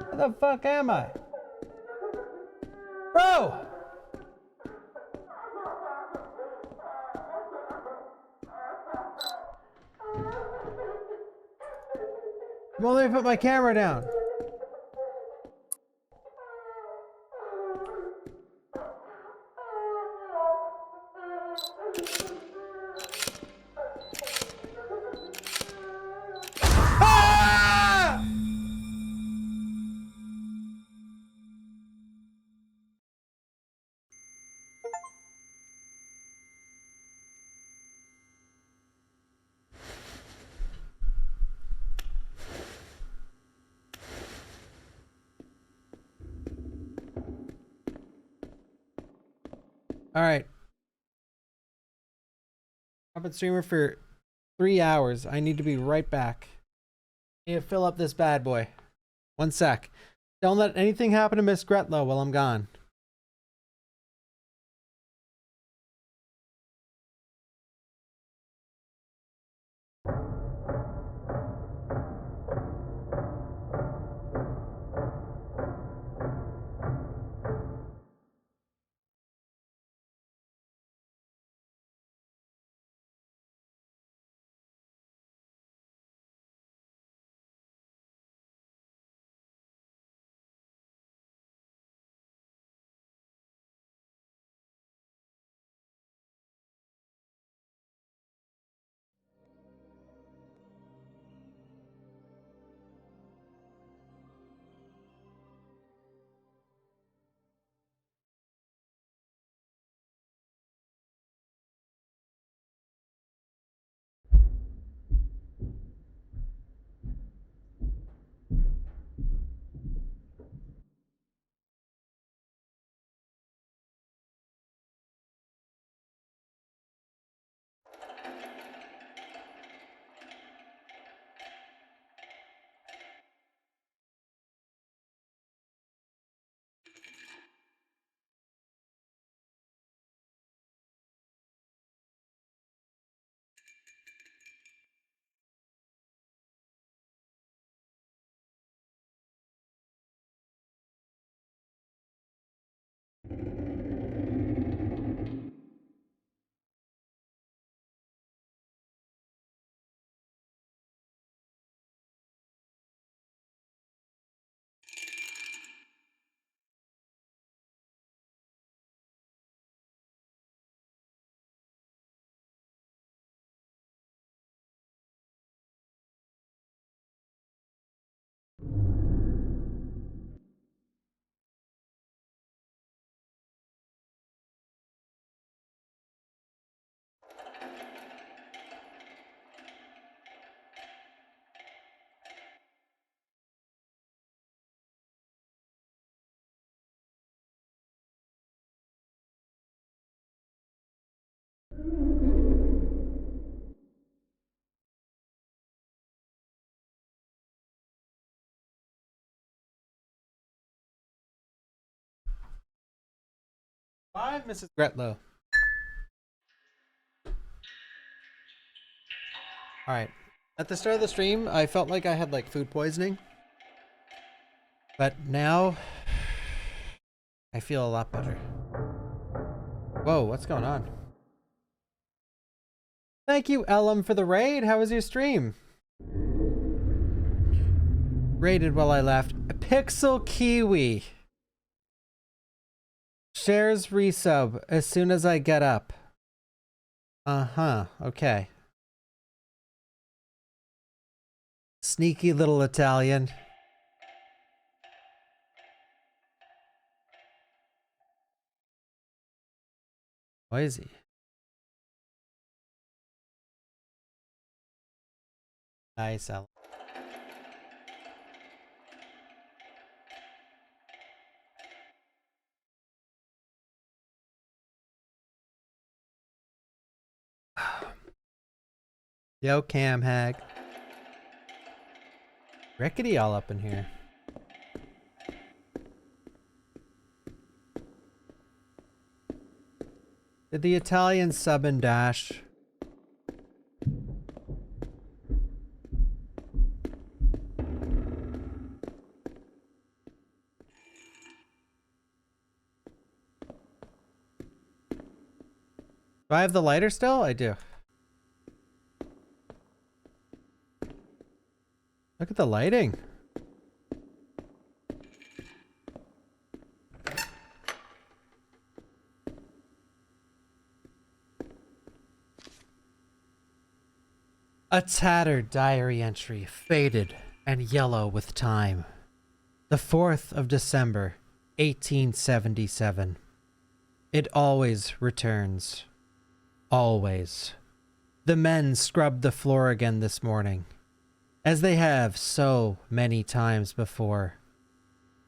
[SPEAKER 1] Where the fuck am I? Bro! It won't let me put my camera down. Ah! All right. I've been streaming for 3 hours. I need to be right back. I need to fill up this bad boy. 1 sec. Don't let anything happen to Miss Gretlow while I'm gone. Hi, Mrs. Gretlow. Alright. At the start of the stream, I felt like I had like food poisoning. But now, I feel a lot better. Whoa, what's going on? Thank you, Ellum, for the raid. How was your stream? Raided while I left. Pixel Kiwi. Shares resub as soon as I get up. Uh-huh, okay. Sneaky little Italian. Why is he? Nice, Ellum. Yo, Cam Hag. Rickety all up in here. Did the Italian sub and dash? Do I have the lighter still? I do. Look at the lighting. A tattered diary entry, faded and yellow with time. The 4th of December, 1877. It always returns. Always. The men scrubbed the floor again this morning, as they have so many times before.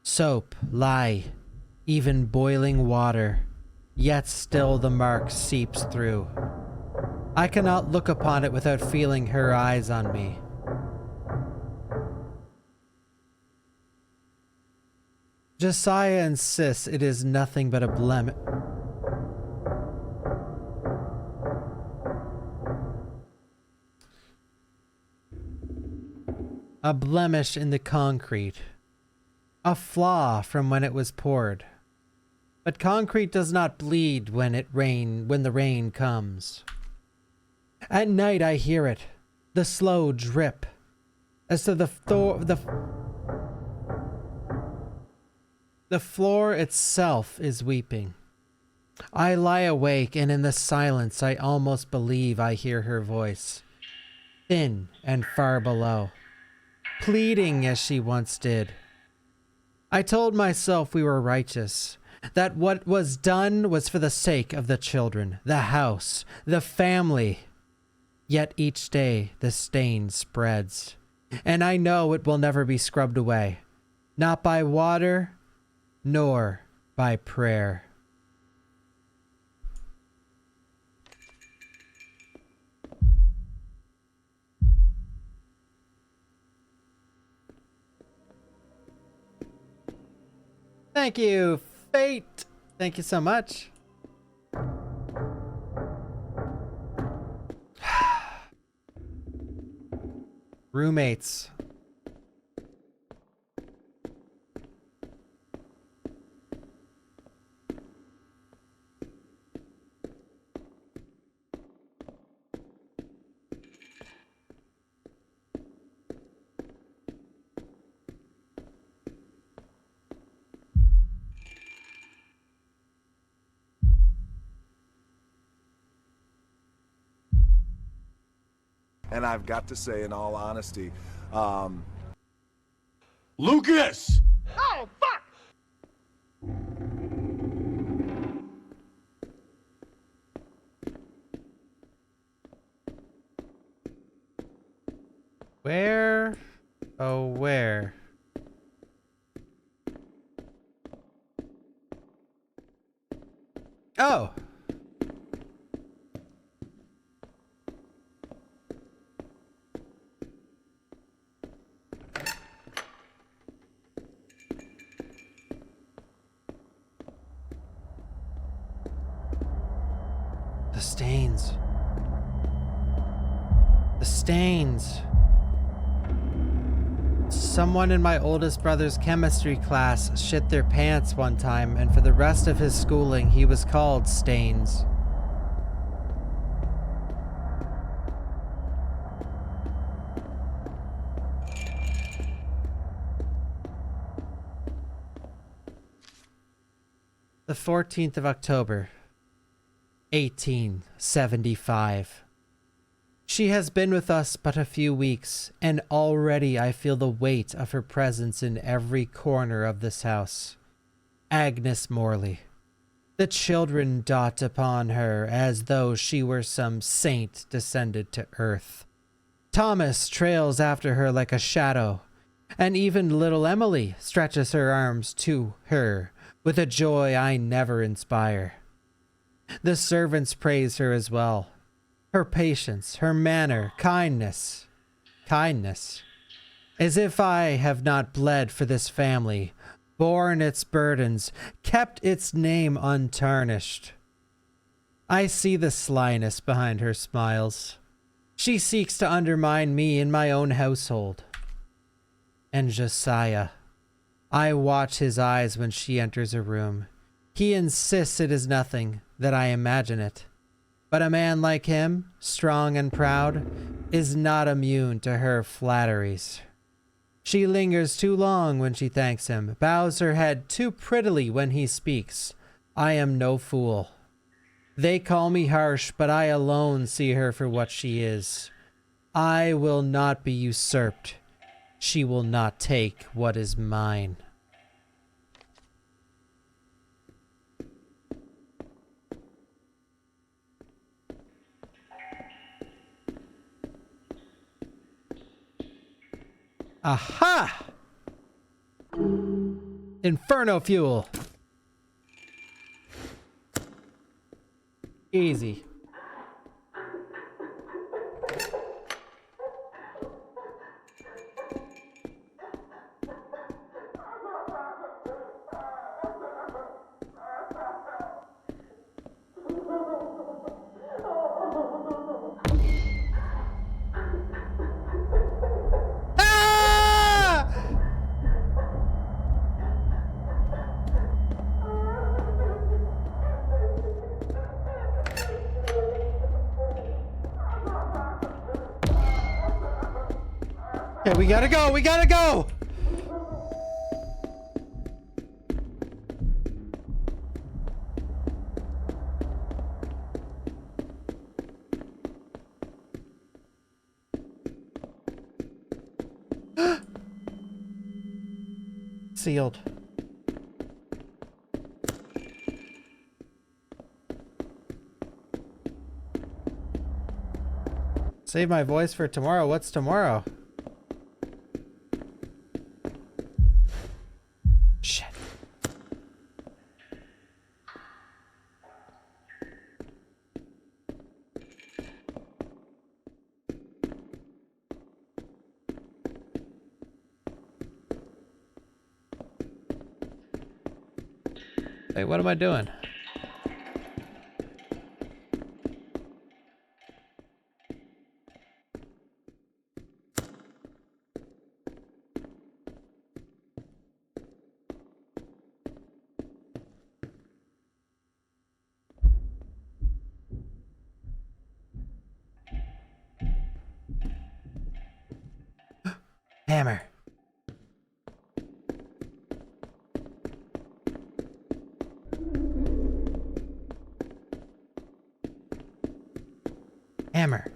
[SPEAKER 1] Soap, lye, even boiling water, yet still the mark seeps through. I cannot look upon it without feeling her eyes on me. Josiah insists it is nothing but a blemish. A blemish in the concrete. A flaw from when it was poured. But concrete does not bleed when the rain comes. At night I hear it, the slow drip, as to the floor itself is weeping. I lie awake, and in the silence I almost believe I hear her voice, thin and far below, pleading as she once did. I told myself we were righteous, that what was done was for the sake of the children, the house, the family. Yet each day the stain spreads, and I know it will never be scrubbed away, not by water, nor by prayer. Thank you, Fate. Thank you so much. Roommates.
[SPEAKER 3] And I've got to say, in all honesty,
[SPEAKER 2] Lucas!
[SPEAKER 4] Oh, fuck!
[SPEAKER 1] Where? Oh, where? Oh! The stains. The stains. Someone in my oldest brother's chemistry class shit their pants one time, and for the rest of his schooling, he was called Stains. The 14th of October, 1875. She has been with us but a few weeks, and already I feel the weight of her presence in every corner of this house. Agnes Morley. The children dot upon her as though she were some saint descended to earth. Thomas trails after her like a shadow, and even little Emily stretches her arms to her with a joy I never inspire. The servants praise her as well. Her patience, her manner, kindness. Kindness. As if I have not bled for this family, borne its burdens, kept its name untarnished. I see the slyness behind her smiles. She seeks to undermine me in my own household. And Josiah. I watch his eyes when she enters a room. He insists it is nothing, that I imagine it. But a man like him, strong and proud, is not immune to her flatteries. She lingers too long when she thanks him, bows her head too prettily when he speaks. I am no fool. They call me harsh, but I alone see her for what she is. I will not be usurped. She will not take what is mine. Aha! Inferno fuel. Easy. Okay, we gotta go! We gotta go! Sealed. Save my voice for tomorrow. What's tomorrow? Shit. Hey, what am I doing? Hammer. Hammer.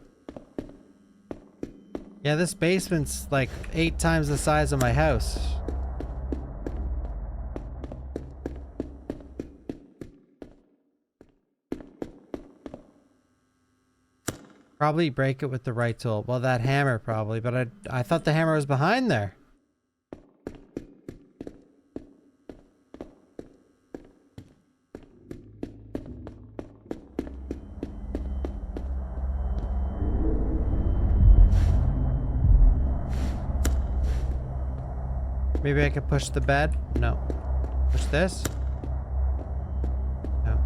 [SPEAKER 1] Yeah, this basement's like 8 times the size of my house. Probably break it with the right tool. Well, that hammer probably, but I thought the hammer was behind there. Maybe I could push the bed? No. Push this? No.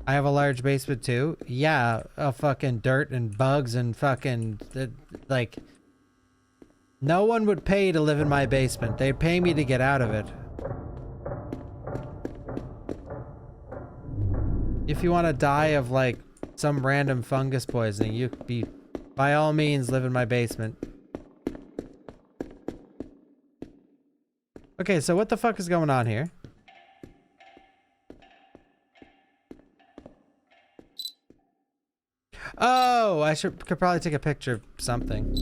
[SPEAKER 1] I have a large basement too. Yeah, fucking dirt and bugs and fucking like. No one would pay to live in my basement. They'd pay me to get out of it. If you want to die of like some random fungus poisoning, you could be, by all means, live in my basement. Okay, so what the fuck is going on here? Oh, I could probably take a picture of something.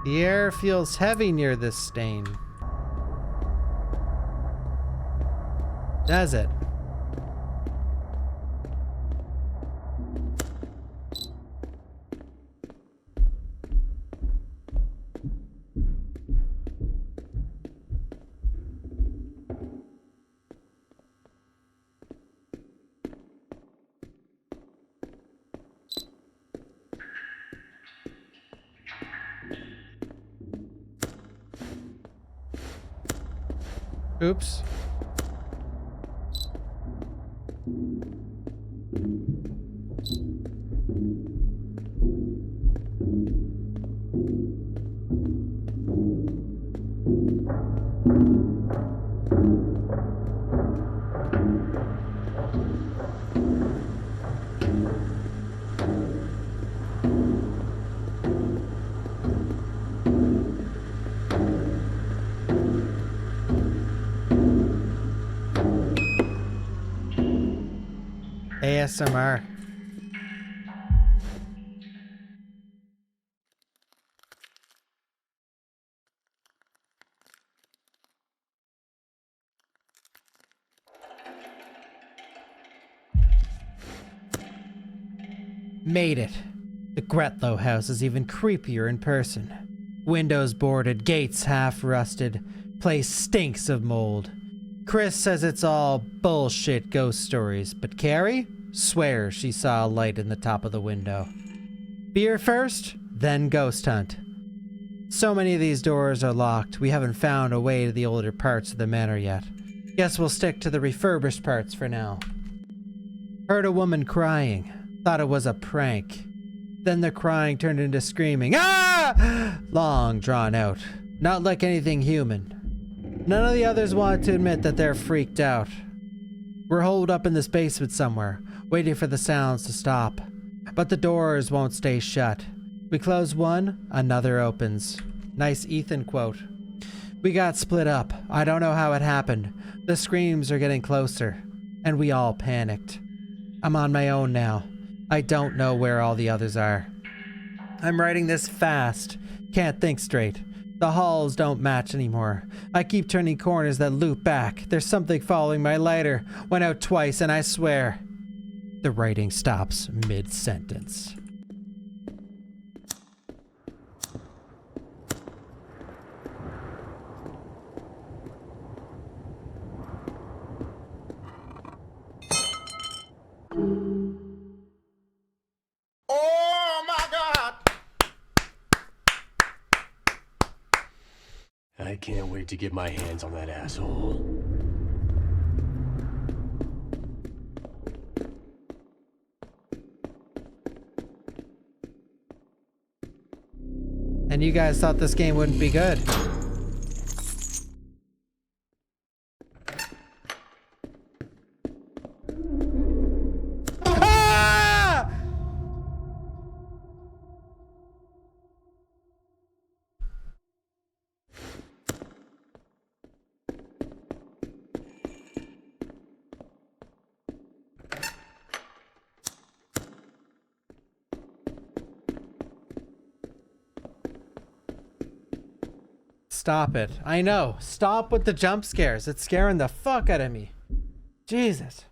[SPEAKER 1] The air feels heavy near this stain. Does it? Oops. ASMR. Made it. The Gretlow house is even creepier in person. Windows boarded, gates half rusted, place stinks of mold. Chris says it's all bullshit ghost stories, but Carrie swears she saw a light in the top of the window. Beer first, then ghost hunt. So many of these doors are locked, we haven't found a way to the older parts of the manor yet. Guess we'll stick to the refurbished parts for now. Heard a woman crying. Thought it was a prank. Then the crying turned into screaming. Ah! Long drawn out. Not like anything human. None of the others want to admit that they're freaked out. We're holed up in this basement somewhere, waiting for the sounds to stop. But the doors won't stay shut. We close one, another opens. Nice Ethan quote. We got split up. I don't know how it happened. The screams are getting closer, and we all panicked. I'm on my own now. I don't know where all the others are. I'm writing this fast. Can't think straight. The halls don't match anymore. I keep turning corners that loop back. There's something following my lighter. Went out twice and I swear. The writing stops mid-sentence.
[SPEAKER 2] Oh my God! I can't wait to get my hands on that asshole.
[SPEAKER 1] And you guys thought this game wouldn't be good. Ah! Stop it. I know. Stop with the jump scares. It's scaring the fuck out of me. Jesus.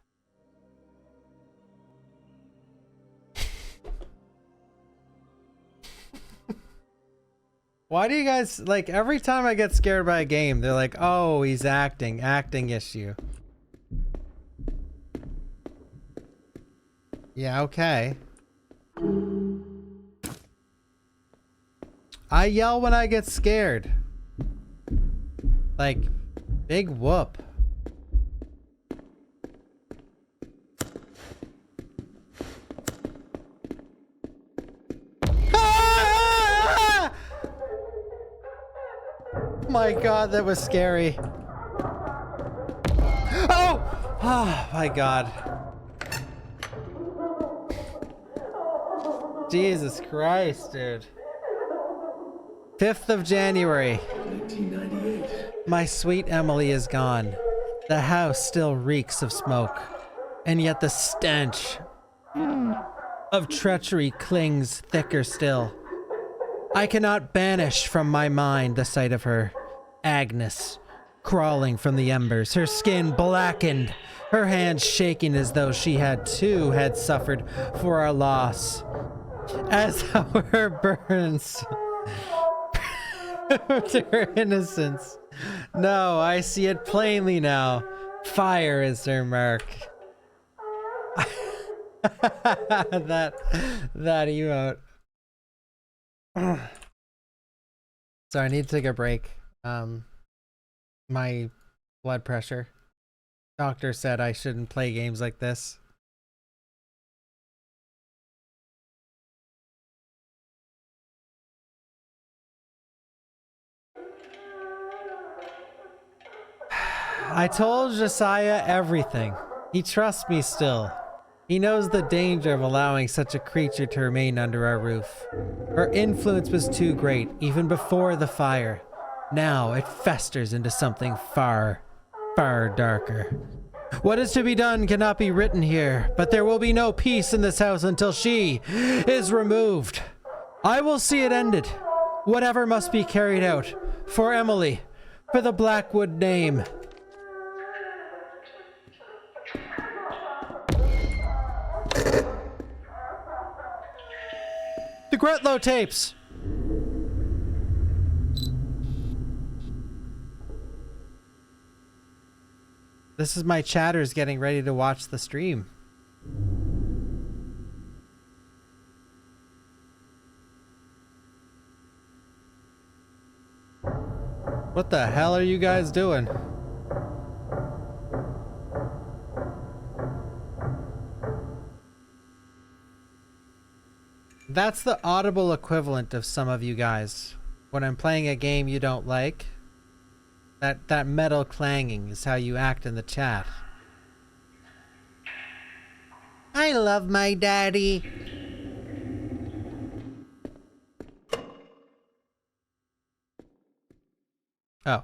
[SPEAKER 1] Why do you guys, like, every time I get scared by a game, they're like, oh, he's acting issue. Yeah, okay. I yell when I get scared. Like, big whoop. Ah! My God, that was scary. Oh! Oh my God. Jesus Christ, dude. 5th of January.
[SPEAKER 3] 1998.
[SPEAKER 1] My sweet Emily is gone. The house still reeks of smoke, and yet the stench of treachery clings thicker still. I cannot banish from my mind the sight of her, Agnes, crawling from the embers, her skin blackened, her hands shaking as though she too had suffered for our loss. As our burns to her innocence. No, I see it plainly now. Fire is her mark. that emote. So I need to take a break. My blood pressure. Doctor said I shouldn't play games like this. I told Josiah everything. He trusts me still. He knows the danger of allowing such a creature to remain under our roof. Her influence was too great, even before the fire. Now it festers into something far, far darker. What is to be done cannot be written here, but there will be no peace in this house until she is removed. I will see it ended. Whatever must be carried out. For Emily. For the Blackwood name. The Gretlow Tapes. This is my chatters getting ready to watch the stream. What the hell are you guys doing? That's the audible equivalent of some of you guys. When I'm playing a game you don't like, that metal clanging is how you act in the chat. I love my daddy. Oh.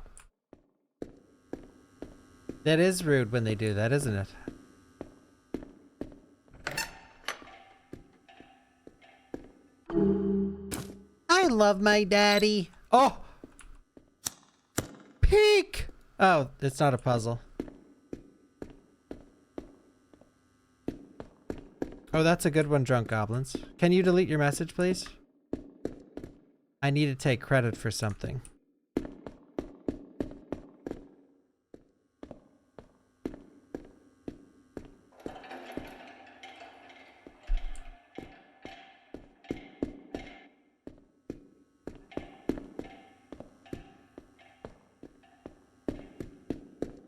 [SPEAKER 1] That is rude when they do that, isn't it? I love my daddy. Oh! Peek! Oh, it's not a puzzle. Oh, that's a good one, Drunk Goblins. Can you delete your message, please? I need to take credit for something.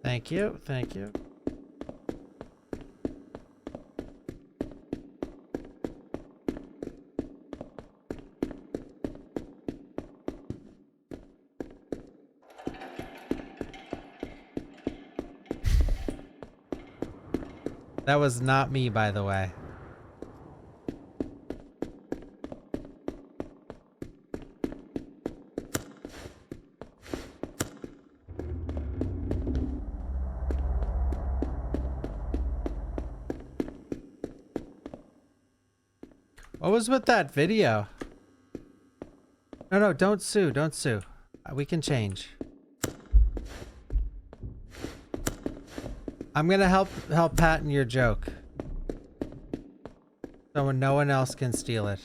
[SPEAKER 1] Thank you, thank you. That was not me, by the way. What was with that video? No, don't sue, don't sue. We can change. I'm gonna help patent your joke. So no one else can steal it.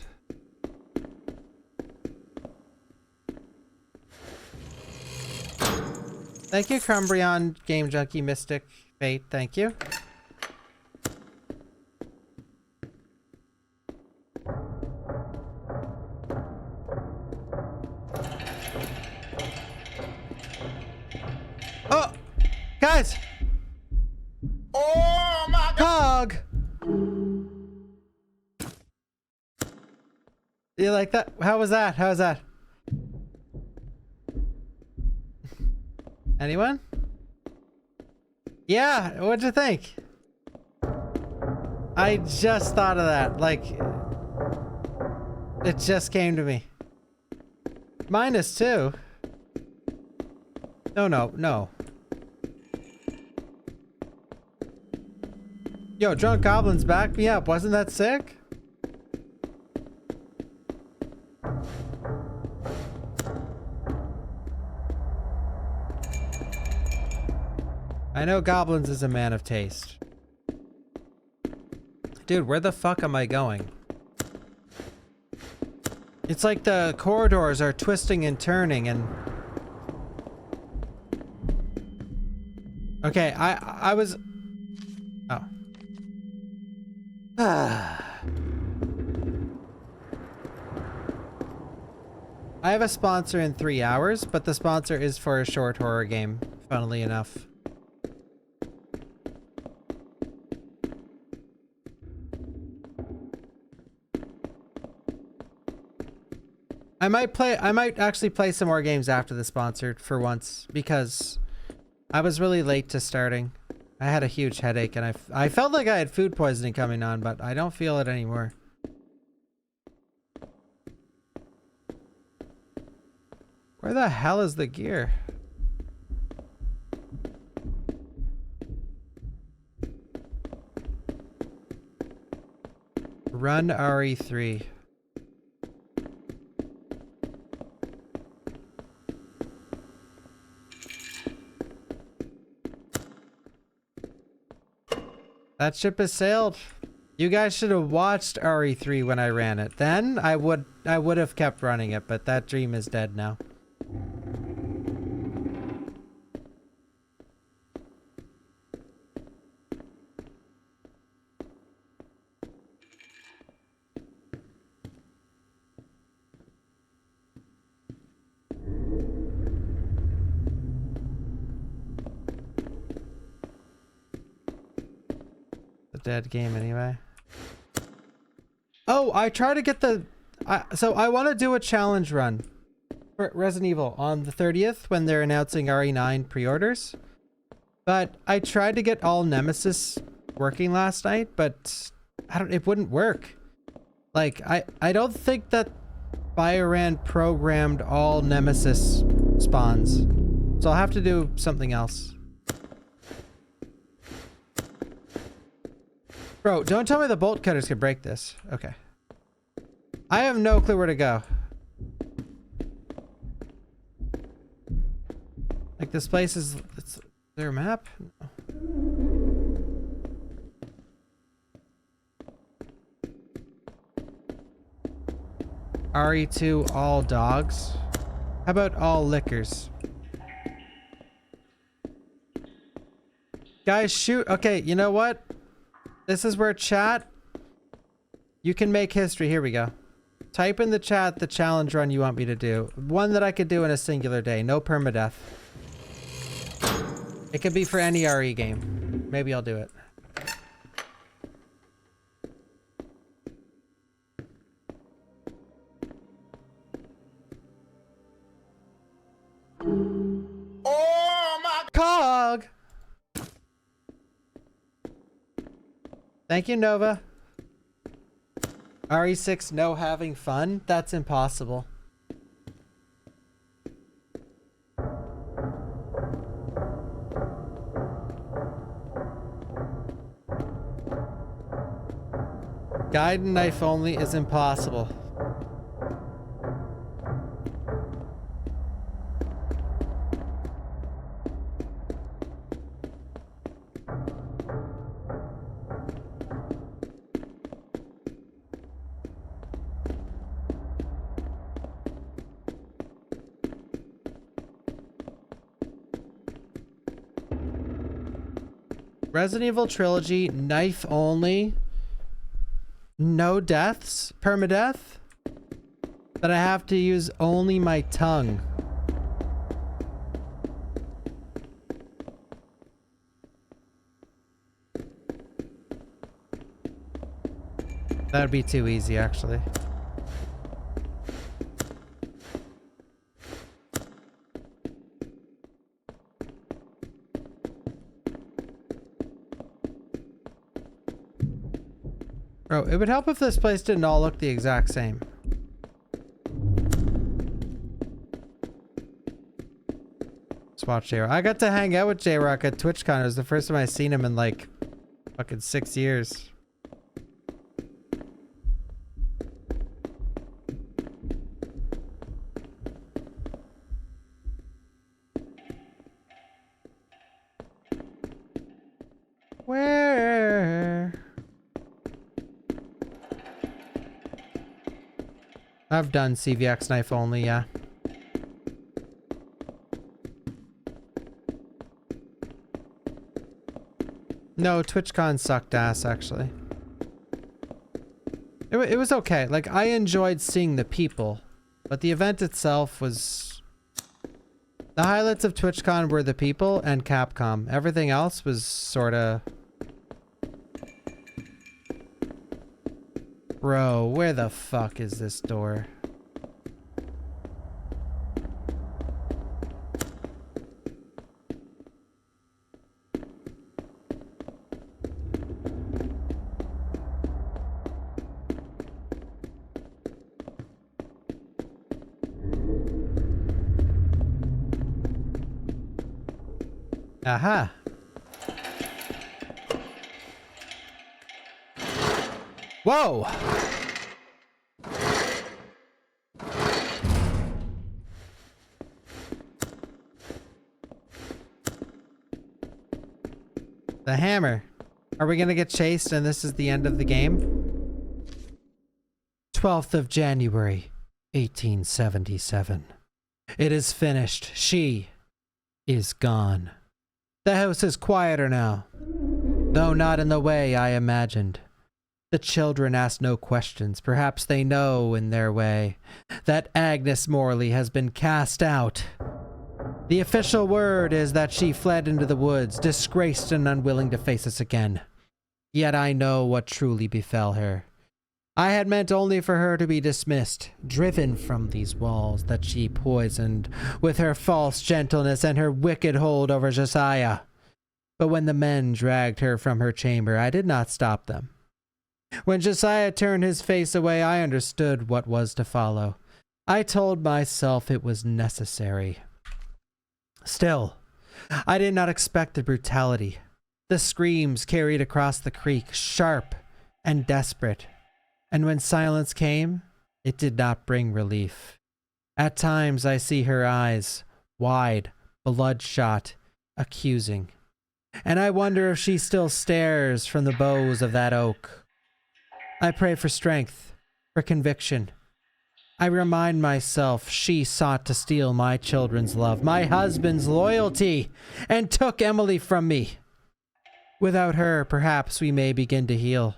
[SPEAKER 1] Thank you, Crumbrion, Game Junkie, Mystic, Fate. Thank you. Oh! Guys!
[SPEAKER 2] Oh my God!
[SPEAKER 1] Cog! You like that? How was that? How was that? Anyone? Yeah, what'd you think? I just thought of that. Like, it just came to me. -2. No. Yo, Drunk Goblins back me up. Wasn't that sick? I know Goblins is a man of taste. Dude, where the fuck am I going? It's like the corridors are twisting and turning and... Okay, I was... Oh. I have a sponsor in 3 hours, but the sponsor is for a short horror game, funnily enough. I might actually play some more games after the sponsored for once, because I was really late to starting. I had a huge headache and I felt like I had food poisoning coming on, but I don't feel it anymore. Where the hell is the gear? Run RE3. That ship has sailed. You guys should have watched RE3 when I ran it. Then I would have kept running it, but that dream is dead now. Dead game anyway. Oh, I try to get the... so I want to do a challenge run for Resident Evil on the 30th when they're announcing RE9 pre-orders. But I tried to get all Nemesis working last night, but it wouldn't work. Like, I don't think that Bioran programmed all Nemesis spawns. So I'll have to do something else. Bro, don't tell me the bolt cutters could break this. Okay. I have no clue where to go. Like, this place is... Is there a map? No. RE2 all dogs. How about all liquors? Guys, shoot. Okay, you know what? This is where chat, you can make history. Here we go. Type in the chat the challenge run you want me to do. One that I could do in a singular day. No permadeath. It could be for any RE game. Maybe I'll do it.
[SPEAKER 2] Oh my
[SPEAKER 1] Cog! Thank you, Nova. RE6, no having fun? That's impossible. Guide and knife only is impossible. Resident Evil Trilogy, knife only. No deaths, permadeath. But I have to use only my tongue. That'd be too easy, actually. Oh, it would help if this place didn't all look the exact same. Let's watch J-Rock. I got to hang out with J-Rock at TwitchCon. It was the first time I seen him in like fucking 6 years. Where? I've done CVX knife only, yeah. No, TwitchCon sucked ass, actually. It was okay. Like, I enjoyed seeing the people, but the event itself was... The highlights of TwitchCon were the people and Capcom. Everything else was sorta... Bro, where the fuck is this door? Aha. Whoa! The hammer. Are we gonna get chased and this is the end of the game? 12th of January, 1877. It is finished. She is gone. The house is quieter now, though not in the way I imagined. The children ask no questions. Perhaps they know in their way that Agnes Morley has been cast out. The official word is that she fled into the woods, disgraced and unwilling to face us again. Yet I know what truly befell her. I had meant only for her to be dismissed, driven from these walls that she poisoned with her false gentleness and her wicked hold over Josiah. But when the men dragged her from her chamber, I did not stop them. When Josiah turned his face away, I understood what was to follow. I told myself it was necessary. Still, I did not expect the brutality. The screams carried across the creek, sharp and desperate. And when silence came, it did not bring relief. At times I see her eyes, wide, bloodshot, accusing. And I wonder if she still stares from the boughs of that oak. I pray for strength, for conviction. I remind myself she sought to steal my children's love, my husband's loyalty, and took Emily from me. Without her, perhaps we may begin to heal.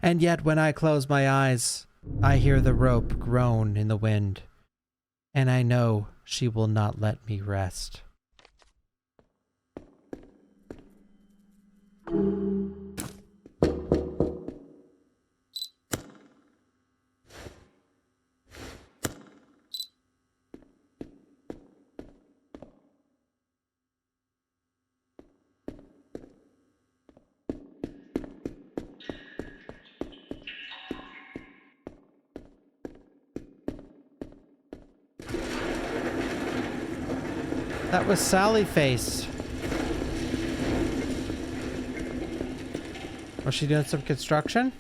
[SPEAKER 1] And yet when I close my eyes, I hear the rope groan in the wind. And I know she will not let me rest. That was Sally Face. Was she doing some construction?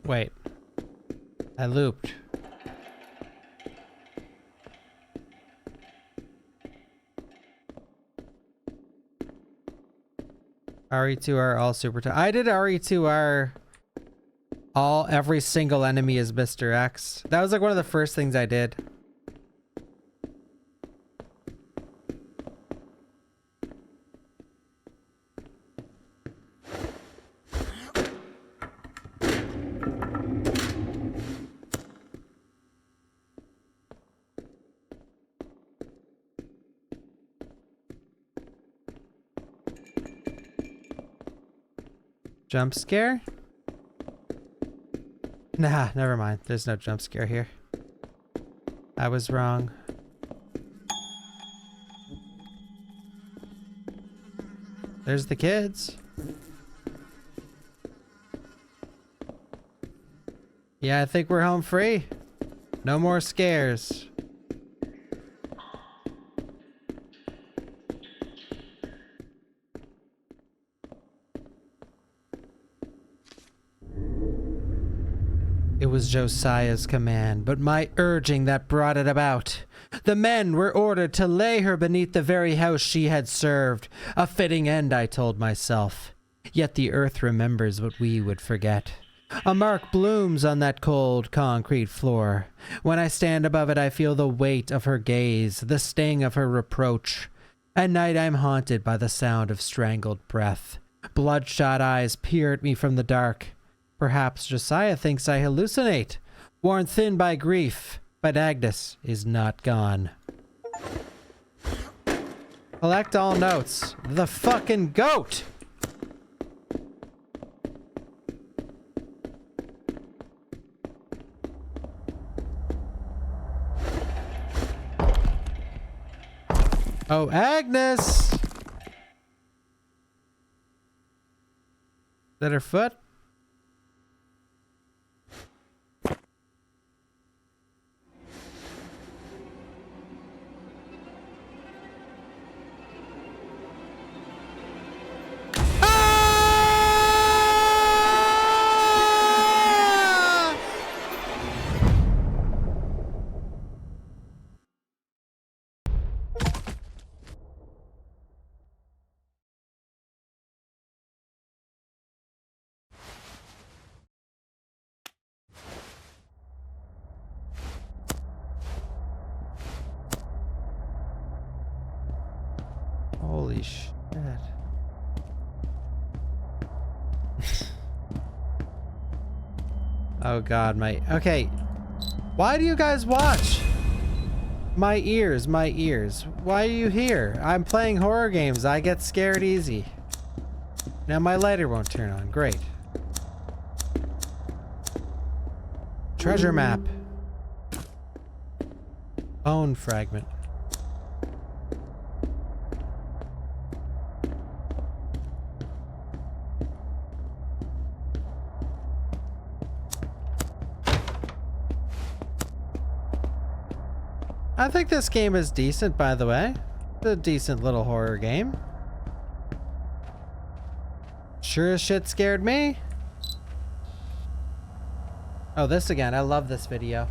[SPEAKER 1] Wait. I looped. RE2R all super. I did RE2R Every single enemy is Mr. X. That was like one of the first things I did. Jump scare? Nah, never mind. There's no jump scare here. I was wrong. There's the kids. Yeah, I think we're home free. No more scares. It was Josiah's command, but my urging that brought it about. The men were ordered to lay her beneath the very house she had served. A fitting end, I told myself. Yet the earth remembers what we would forget. A mark blooms on that cold concrete floor. When I stand above it, I feel the weight of her gaze, the sting of her reproach. At night, I'm haunted by the sound of strangled breath. Bloodshot eyes peer at me from the dark. Perhaps Josiah thinks I hallucinate, worn thin by grief, but Agnes is not gone. Collect all notes. The fucking goat! Oh, Agnes! Is that her foot? Holy shit. Oh god, okay. Why do you guys watch? My ears. Why are you here? I'm playing horror games. I get scared easy. Now my lighter won't turn on. Great. Treasure map. Bone fragment. I think this game is decent, by the way. It's a decent little horror game. Sure as shit scared me. Oh, this again. I love this video.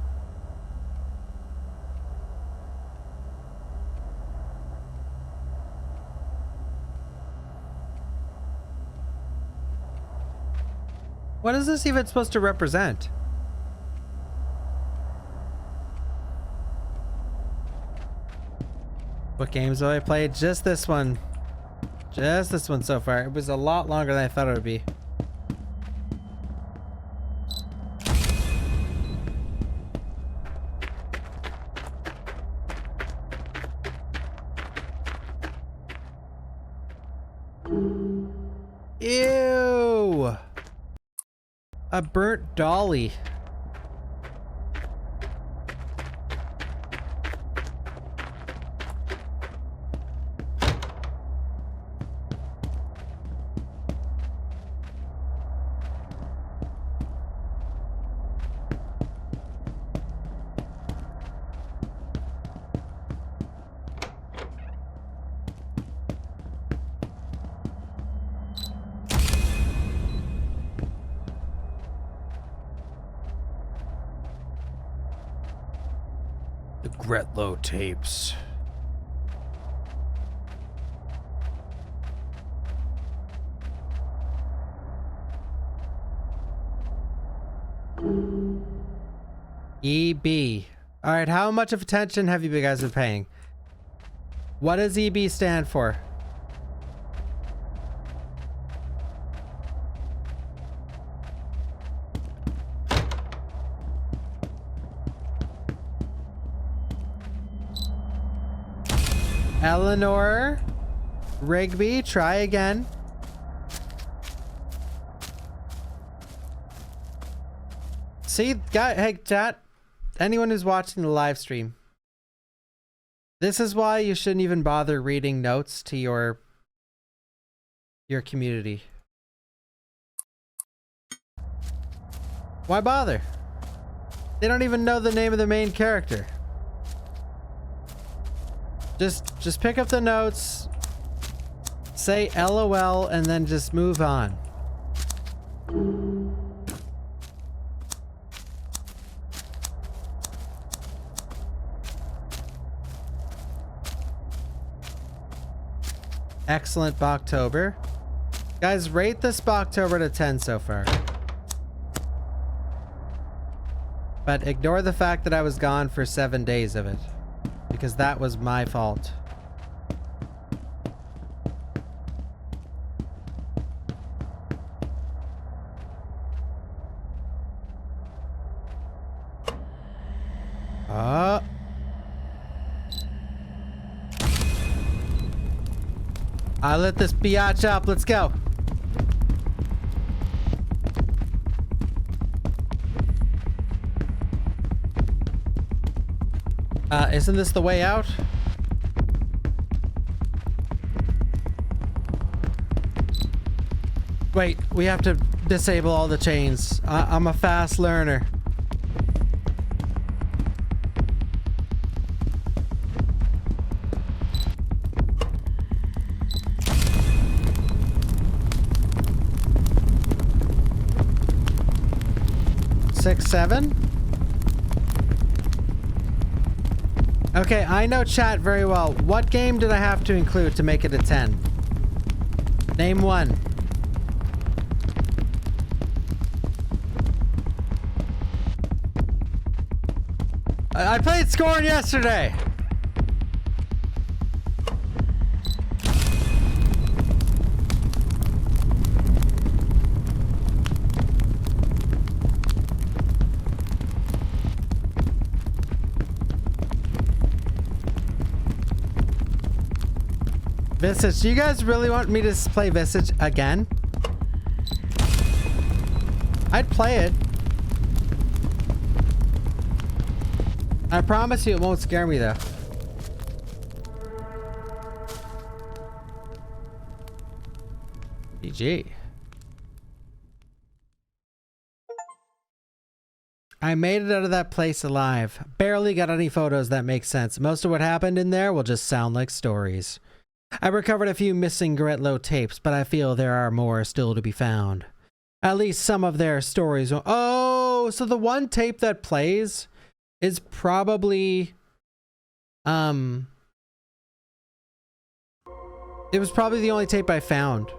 [SPEAKER 1] What is this even supposed to represent? What games have I played? Just this one. Just this one so far. It was a lot longer than I thought it would be. Ew! A burnt dolly. The Gretlow Tapes. EB. All right, how much of attention have you guys been paying? What does EB stand for? Eleanor Rigby, try again. See, hey, chat, anyone who's watching the live stream, this is why you shouldn't even bother reading notes to your community. Why bother? They don't even know the name of the main character. Just pick up the notes, say LOL, and then just move on. Excellent Bawktober. Guys, rate this Bawktober to 10 so far. But ignore the fact that I was gone for 7 days of it, because that was my fault. I lit this biatch up. Let's go. Isn't this the way out? Wait, we have to disable all the chains. I'm a fast learner. Six, seven. Okay, I know chat very well. What game did I have to include to make it a 10? Name one. I played Scorn yesterday. Visage, do you guys really want me to play Visage again? I'd play it. I promise you it won't scare me though. GG. I made it out of that place alive. Barely got any photos that make sense. Most of what happened in there will just sound like stories. I recovered a few missing Gretlow tapes, but I feel there are more still to be found. At least some of their stories. Oh, so the one tape that plays is probably, it was probably the only tape I found.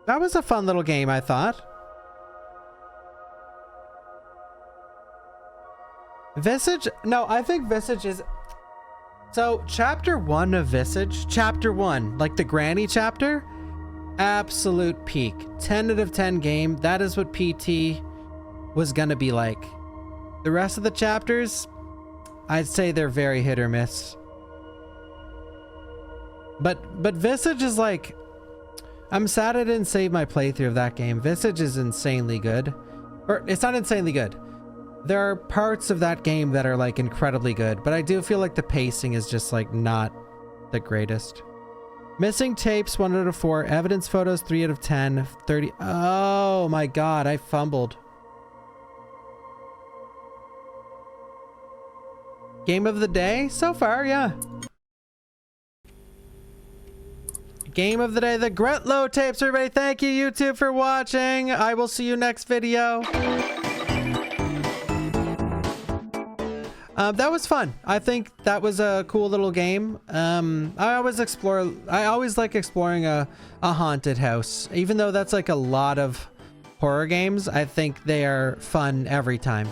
[SPEAKER 1] That was a fun little game, I thought. Visage? No, I think Visage is... So, chapter 1 of Visage, chapter 1, like the granny chapter, absolute peak. 10 out of 10 game. That is what PT was gonna be like. The rest of the chapters, I'd say they're very hit or miss. But Visage is like... I'm sad I didn't save my playthrough of that game. Visage is insanely good. Or, it's not insanely good. There are parts of that game that are like incredibly good, but I do feel like the pacing is just like not the greatest. Missing tapes 1 out of 4, evidence photos 3 out of 10, 30. Oh my god, I fumbled. Game of the day so far, yeah. Game of the day, the Gretlow Tapes, everybody. Thank you, YouTube, for watching. I will see you next video. That was fun. I think that was a cool little game. I always like exploring a haunted house, even though that's like a lot of horror games. I think they are fun every time.